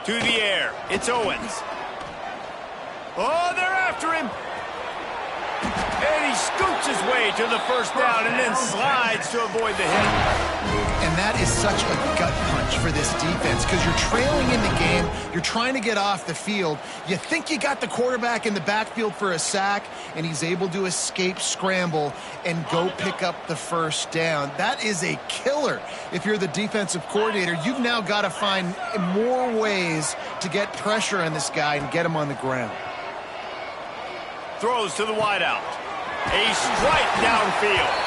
To the air, it's Owens. Oh, they're after him. And he scoots his way to the first down and then slides to avoid the hit. And that is such a gut punch for this defense because you're trailing in the game. You're trying to get off the field. You think you got the quarterback in the backfield for a sack, and he's able to escape, scramble, and go pick up the first down. That is a killer. If you're the defensive coordinator, you've now got to find more ways to get pressure on this guy and get him on the ground. Throws to the wideout. A strike downfield.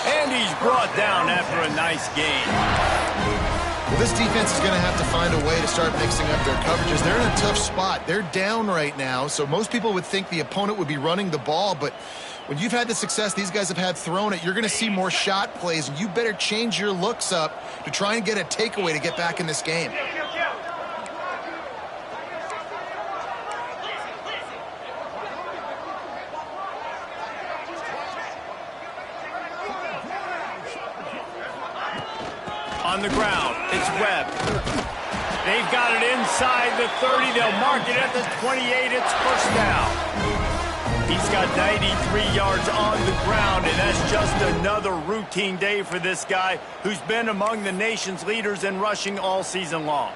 And he's brought down after a nice gain. Well, this defense is going to have to find a way to start mixing up their coverages. They're in a tough spot. They're down right now, so most people would think the opponent would be running the ball, but when you've had the success these guys have had throwing it, you're going to see more shot plays, and you better change your looks up to try and get a takeaway to get back in this game. On the ground, it's Webb. They've got it inside the 30. They'll mark it at the 28. It's first down. He's got 93 yards on the ground, and that's just another routine day for this guy who's been among the nation's leaders in rushing all season long.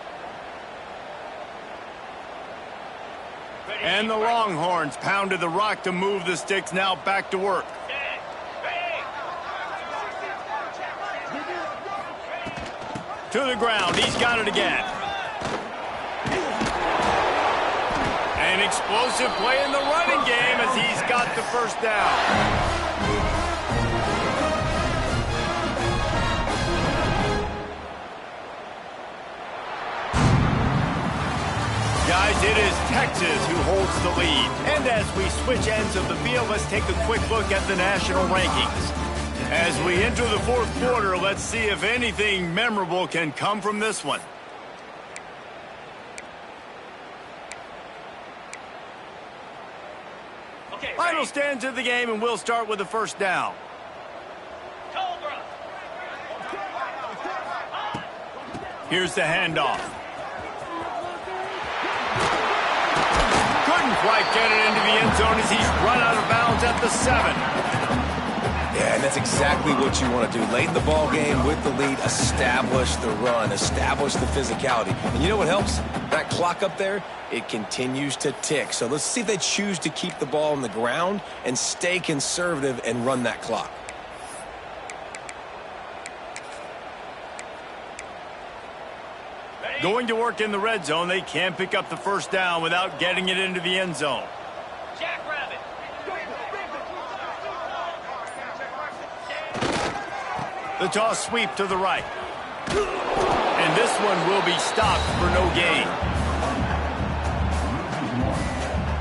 And the Longhorns pounded the rock to move the sticks, now back to work. To the ground. He's got it again. An explosive play in the running game as he's got the first down. Guys, it is Texas who holds the lead. And as we switch ends of the field, let's take a quick look at the national rankings. As we enter the fourth quarter, let's see if anything memorable can come from this one. Okay, Final stands of the game, and we'll start with the first down. Cobra. Here's the handoff. Couldn't quite get it into the end zone as he's run out of bounds at the 7. Yeah, and that's exactly what you want to do. Late in the ball game with the lead, establish the run, establish the physicality. And you know what helps? That clock up there, it continues to tick. So let's see if they choose to keep the ball on the ground and stay conservative and run that clock. Going to work in the red zone, they can't pick up the first down without getting it into the end zone. Jackrabbit. The toss sweep to the right. And this one will be stopped for no gain.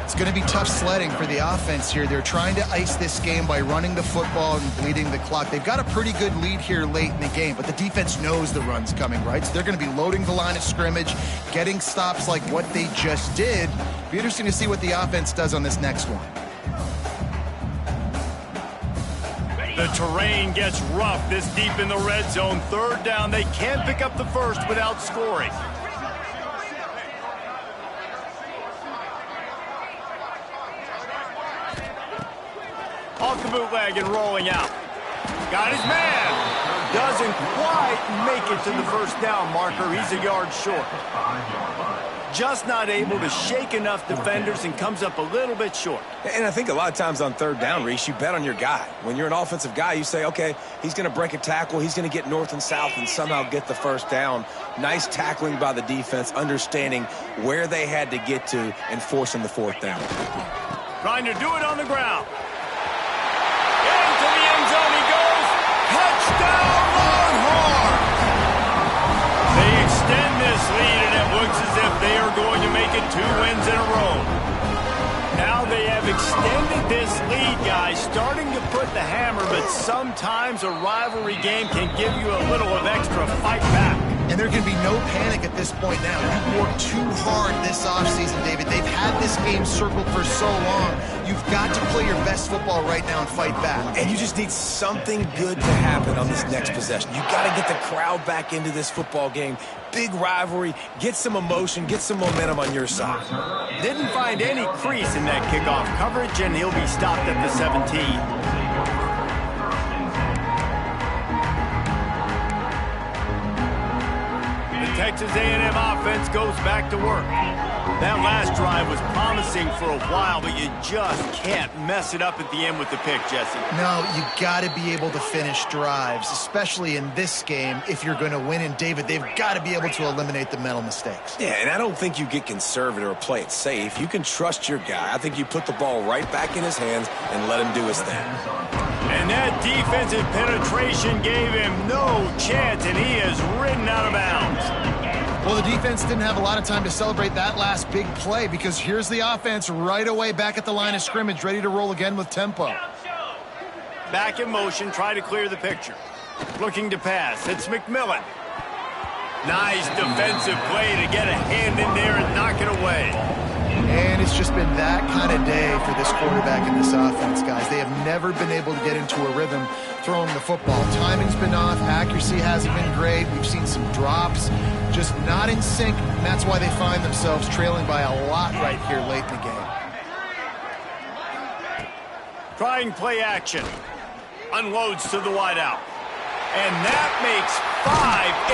It's going to be tough sledding for the offense here. They're trying to ice this game by running the football and bleeding the clock. They've got a pretty good lead here late in the game, but the defense knows the run's coming, right? So they're going to be loading the line of scrimmage, getting stops like what they just did. Be interesting to see what the offense does on this next one. The terrain gets rough this deep in the red zone. Third down, they can't pick up the first without scoring. Off the bootleg and rolling out. Got his man. Doesn't quite make it to the first down marker. He's a yard short. Just not able to shake enough defenders and comes up a little bit short. And I think a lot of times on third down, Reese, you bet on your guy. When you're an offensive guy, you say, okay, he's going to break a tackle, he's going to get north and south and somehow get the first down. Nice tackling by the defense, understanding where they had to get to and forcing the fourth down. Trying to do it on the ground. Into the end zone he goes. Touchdown, Longhorn! They extend this lead, and it looks as if they are going to make it 2 wins in a row. Now they have extended this lead, guys, starting to put the hammer, but sometimes a rivalry game can give you a little of extra fight back. And there can be no panic at this point now. You've worked too hard this offseason, David. They've had this game circled for so long. You've got to play your best football right now and fight back. And you just need something good to happen on this next possession. You got to get the crowd back into this football game. Big rivalry. Get some emotion. Get some momentum on your side. Didn't find any crease in that kickoff coverage, and he'll be stopped at the 17. Texas A&M offense goes back to work. That last drive was promising for a while, but you just can't mess it up at the end with the pick, Jesse. No, you got to be able to finish drives, especially in this game if you're going to win. And, David, they've got to be able to eliminate the mental mistakes. Yeah, and I don't think you get conservative or play it safe. You can trust your guy. I think you put the ball right back in his hands and let him do his thing. And that defensive penetration gave him no chance, and he is ridden out of bounds. Well, the defense didn't have a lot of time to celebrate that last big play because here's the offense right away back at the line of scrimmage, ready to roll again with tempo. Back in motion, try to clear the picture. Looking to pass, it's McMillan. Nice defensive play to get a hand in there and knock it away. And it's just been that kind of day for this quarterback and this offense, guys. They have never been able to get into a rhythm throwing the football. Timing's been off. Accuracy hasn't been great. We've seen some drops. Just not in sync, and that's why they find themselves trailing by a lot right here late in the game. Trying play action. Unloads to the wideout. And that makes 5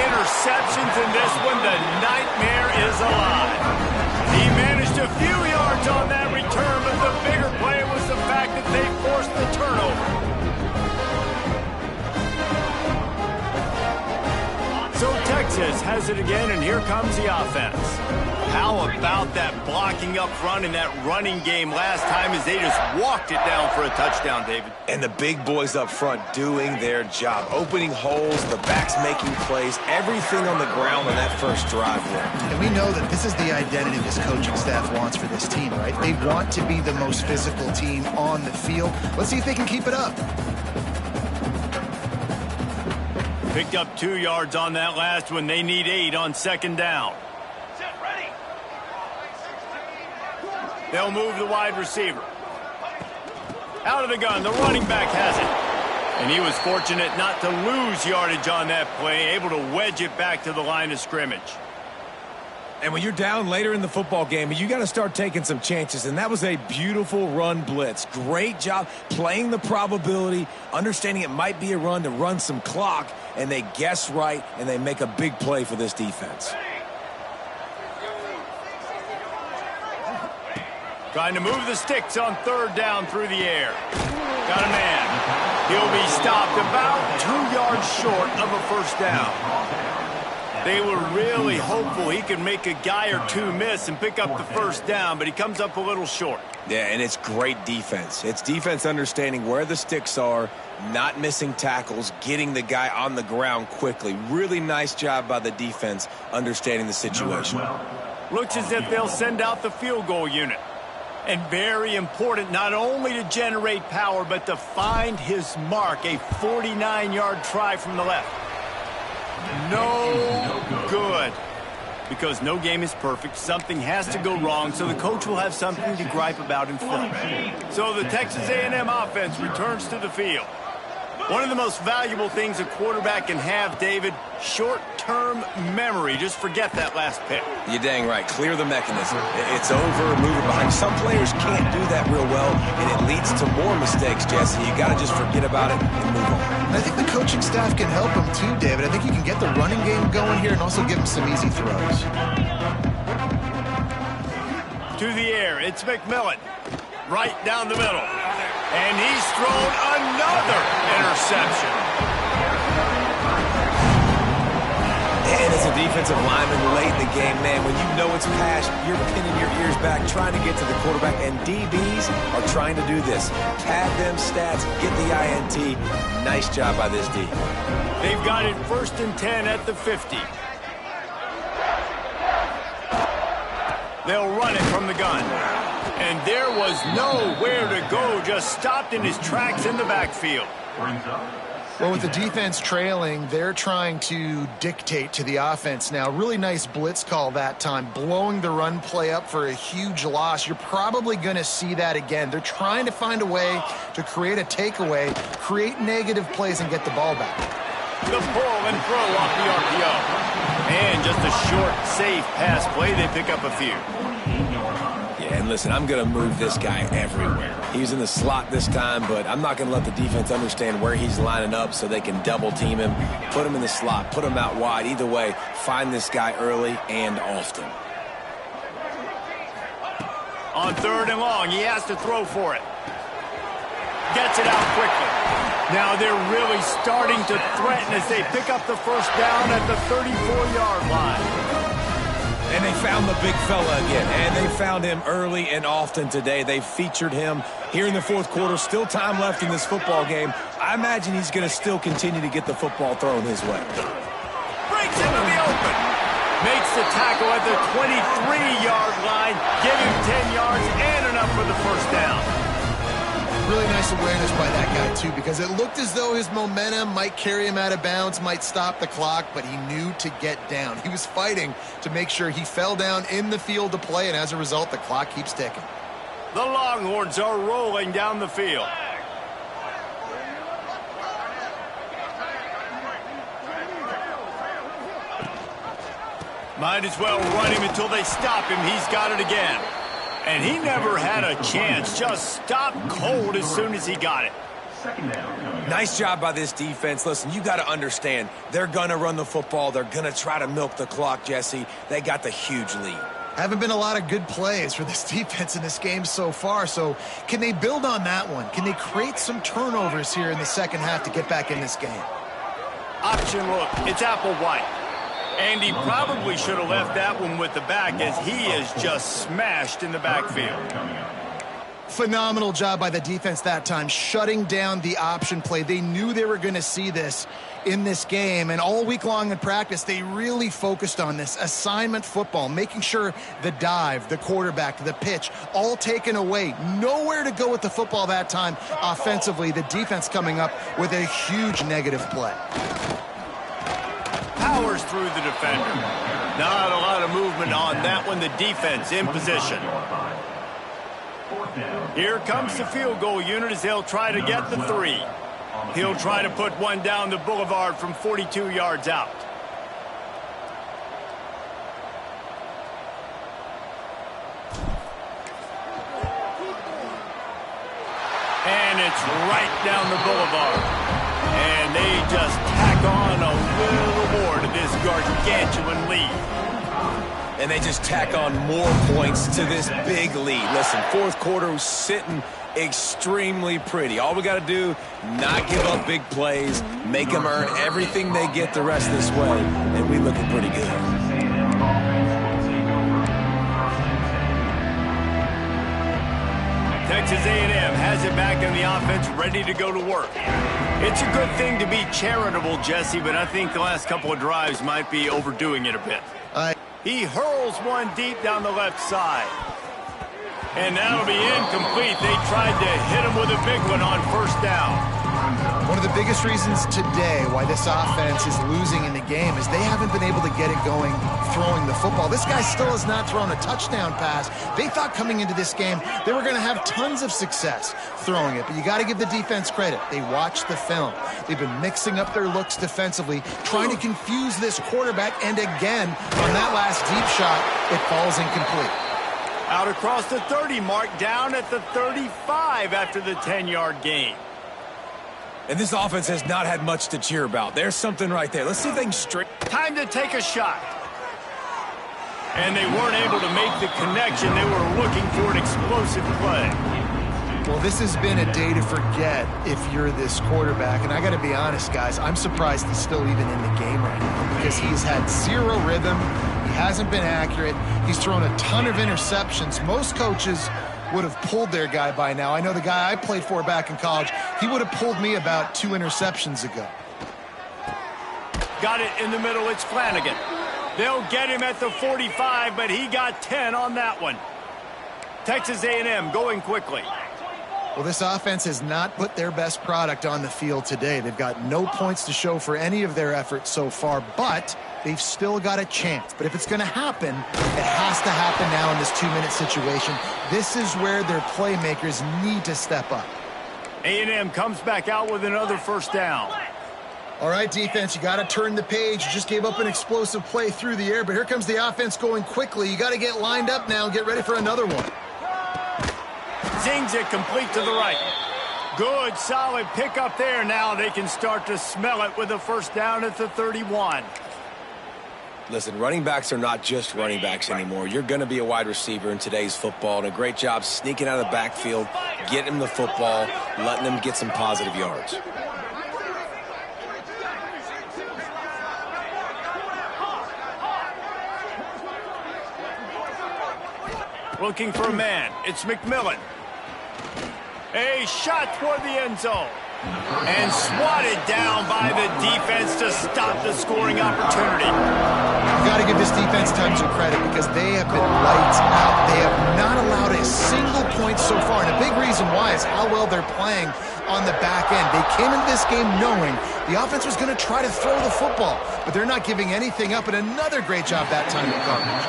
interceptions in this one. The nightmare is alive. He managed a few yards on that return, but the bigger play was the fact that they forced the turnover. So Texas does it again, and here comes the offense. How about that blocking up front and that running game last time as they just walked it down for a touchdown, David? And the big boys up front doing their job, opening holes, the backs making plays, everything on the ground on that first drive worked. And we know that this is the identity this coaching staff wants for this team, right? They want to be the most physical team on the field. Let's see if they can keep it up. Picked up 2 yards on that last one. They need 8 on second down. Set ready. They'll move the wide receiver. Out of the gun, the running back has it. And he was fortunate not to lose yardage on that play, able to wedge it back to the line of scrimmage. And when you're down later in the football game, you got to start taking some chances. And that was a beautiful run blitz. Great job playing the probability, understanding it might be a run to run some clock, and they guess right, and they make a big play for this defense. Trying to move the sticks on third down through the air. Got a man. He'll be stopped about 2 yards short of a first down. They were really hopeful he could make a guy or two miss and pick up the first down, but he comes up a little short. Yeah, and it's great defense. It's defense understanding where the sticks are, not missing tackles, getting the guy on the ground quickly. Really nice job by the defense understanding the situation. Looks as if they'll send out the field goal unit. And very important not only to generate power, but to find his mark, a 49-yard try from the left. No good. Because no game is perfect. Something has to go wrong, so the coach will have something to gripe about in film. So the Texas A&M offense returns to the field. One of the most valuable things a quarterback can have, David, short-term memory. Just forget that last pick. You're dang right. Clear the mechanism. It's over, move it behind. Some players can't do that real well, and it leads to more mistakes, Jesse. You got to just forget about it and move on. And I think the coaching staff can help him too, David. I think you can get the running game going here and also give him some easy throws. To the air, it's McMillan. Right down the middle. And he's thrown another interception. And as a defensive lineman late in the game, man, when you know it's past, you're pinning your ears back, trying to get to the quarterback, and DBs are trying to do this. Pad them stats, get the INT. Nice job by this D. They've got it 1st and 10 at the 50. They'll run it from the gun. And there was nowhere to go, just stopped in his tracks in the backfield. Well, with the defense trailing, they're trying to dictate to the offense now. Really nice blitz call that time, blowing the run play up for a huge loss. You're probably going to see that again. They're trying to find a way to create a takeaway, create negative plays, and get the ball back. The pull and throw off the RPO. And just a short, safe pass play. They pick up a few. Yeah, and listen, I'm going to move this guy everywhere. He was in the slot this time, but I'm not going to let the defense understand where he's lining up so they can double team him, put him in the slot, put him out wide. Either way, find this guy early and often. On 3rd and long, he has to throw for it. Gets it out quickly. Now they're really starting to threaten as they pick up the first down at the 34-yard line. And they found the big fella again, and they found him early and often today. They featured him here in the 4th quarter. Still time left in this football game. I imagine he's going to still continue to get the football thrown his way. Breaks into the open. Makes the tackle at the 23-yard line. Give him 10 yards and enough for the first down. Really nice awareness by that guy, too, because it looked as though his momentum might carry him out of bounds, might stop the clock, but he knew to get down. He was fighting to make sure he fell down in the field to play, and as a result, the clock keeps ticking. The Longhorns are rolling down the field. Might as well run him until they stop him. He's got it again. And he never had a chance. Just stopped cold as soon as he got it. Nice job by this defense. Listen, you got to understand, they're going to run the football. They're going to try to milk the clock, Jesse. They got the huge lead. Haven't been a lot of good plays for this defense in this game so far, so can they build on that one? Can they create some turnovers here in the second half to get back in this game? Option look. It's Applewhite. And he probably should have left that one with the back, as he is just smashed in the backfield. Phenomenal job by the defense that time, shutting down the option play. They knew they were going to see this in this game, and all week long in practice, they really focused on this assignment football, making sure the dive, the quarterback, the pitch, all taken away. Nowhere to go with the football that time offensively. The defense coming up with a huge negative play. Powers through the defender. Not a lot of movement on that one. The defense in position. Here comes the field goal unit as they'll try to get the 3. He'll try to put one down the boulevard from 42 yards out. And it's right down the boulevard. And they just tack on a little more to this gargantuan lead. And they just tack on more points to this big lead. Listen, fourth quarter was sitting extremely pretty. All we got to do, not give up big plays, make them earn everything they get the rest of this way, and we looking pretty good. Texas A&M has it back in the offense, ready to go to work. It's a good thing to be charitable, Jesse, but I think the last couple of drives might be overdoing it a bit. He hurls one deep down the left side. And that'll be incomplete. They tried to hit him with a big one on first down. One of the biggest reasons today why this offense is losing in the game is they haven't been able to get it going throwing the football. This guy still has not thrown a touchdown pass. They thought coming into this game they were going to have tons of success throwing it, but you got to give the defense credit. They watched the film. They've been mixing up their looks defensively, trying to confuse this quarterback, and again, on that last deep shot, it falls incomplete. Out across the 30 mark, down at the 35 after the 10-yard gain. And this offense has not had much to cheer about. There's something right there. Let's see if they can straight. Time to take a shot. And they weren't able to make the connection. They were looking for an explosive play. Well, this has been a day to forget if you're this quarterback. And I got to be honest, guys, I'm surprised he's still even in the game right now because he's had zero rhythm. He hasn't been accurate. He's thrown a ton of interceptions. Most coaches would have pulled their guy by now. I know the guy I played for back in college, he would have pulled me about 2 interceptions ago. Got it in the middle. It's Flanagan. They'll get him at the 45, but he got 10 on that one. Texas A&M going quickly. Well, this offense has not put their best product on the field today. They've got no points to show for any of their efforts so far, but they've still got a chance. But if it's going to happen, it has to happen now in this 2-minute situation. This is where their playmakers need to step up. A&M comes back out with another first down. All right, defense, you got to turn the page. You just gave up an explosive play through the air, but here comes the offense going quickly. You got to get lined up now and get ready for another one. Zings it complete to the right. Good, solid pickup there. Now they can start to smell it with a first down at the 31. Listen, running backs are not just running backs anymore. You're going to be a wide receiver in today's football, and a great job sneaking out of the backfield, getting them the football, letting them get some positive yards. Looking for a man. It's McMillan. A shot toward the end zone. And swatted down by the defense to stop the scoring opportunity. You've got to give this defense tons of credit because they have been lights out. They have not allowed a single point so far. And a big reason why is how well they're playing on the back end. They came into this game knowing the offense was going to try to throw the football, but they're not giving anything up. And another great job that time at garbage.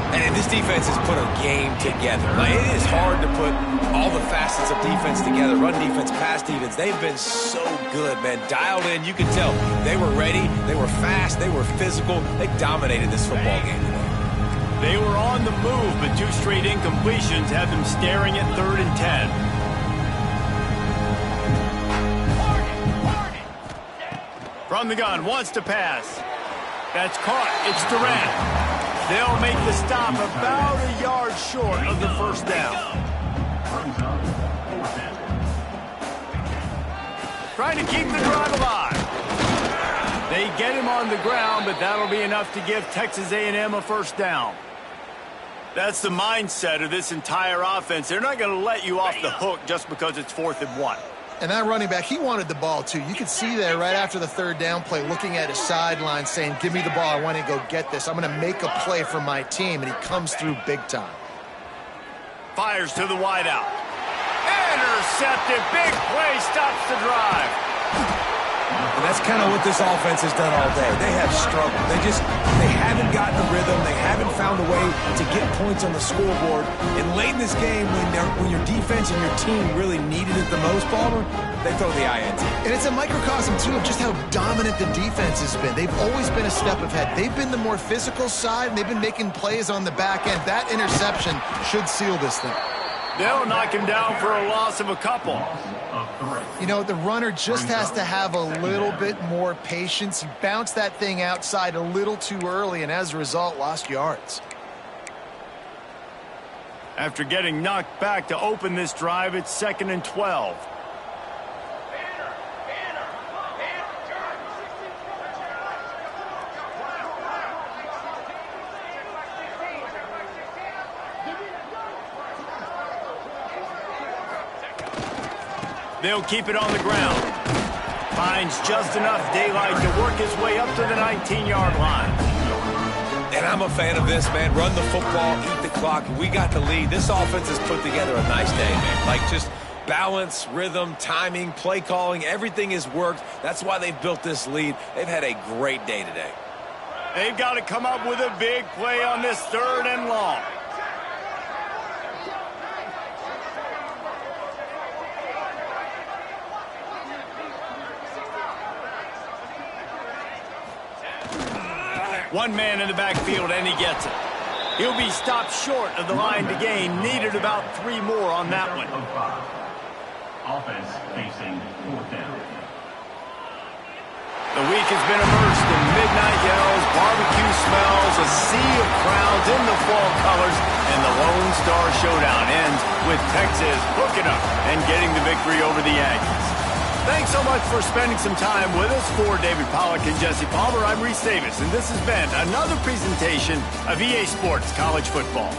And this defense has put a game together. Like, it is hard to put all the facets of defense together. Run defense, pass defense. They've been so good, man. Dialed in. You can tell they were ready. They were fast. They were physical. They dominated this football game today. They were on the move, but 2 straight incompletions have them staring at 3rd and 10. From the gun, wants to pass. That's caught. It's Durant. They'll make the stop about a yard short of the first down. Trying to keep the drive alive. They get him on the ground, but that'll be enough to give Texas A&M a first down. That's the mindset of this entire offense. They're not going to let you off the hook just because it's 4th and 1. And that running back, he wanted the ball too. You could see there right after the third down play, looking at his sideline saying, give me the ball, I want to go get this. I'm going to make a play for my team, and he comes through big time. Fires to the wideout. Intercepted. Big play stops the drive. And that's kind of what this offense has done all day. They have struggled. They haven't gotten a rhythm. They haven't found a way to get points on the scoreboard. And late in this game, when your defense and your team really needed it the most, Palmer, they throw the INT. And it's a microcosm, too, of just how dominant the defense has been. They've always been a step ahead. They've been the more physical side, and they've been making plays on the back end. That interception should seal this thing. They'll knock him down for a loss of a couple. You know, the runner just has to have a little bit more patience. He bounced that thing outside a little too early, and as a result, lost yards. After getting knocked back to open this drive, it's 2nd and 12. They'll keep it on the ground. Finds just enough daylight to work his way up to the 19-yard line. And I'm a fan of this, man. Run the football, eat the clock. We got the lead. This offense has put together a nice day, man. Like just balance, rhythm, timing, play calling, everything has worked. That's why they've built this lead. They've had a great day today. They've got to come up with a big play on this 3rd and long. One man in the backfield, and he gets it. He'll be stopped short of the line to gain. Needed about 3 more on that one. Offense facing 4th down. The week has been immersed in midnight yells, barbecue smells, a sea of crowds in the fall colors, and the Lone Star Showdown ends with Texas hooking up and getting the victory over the Aggies. Thanks so much for spending some time with us. For David Pollack and Jesse Palmer, I'm Reese Davis, and this has been another presentation of EA Sports College Football.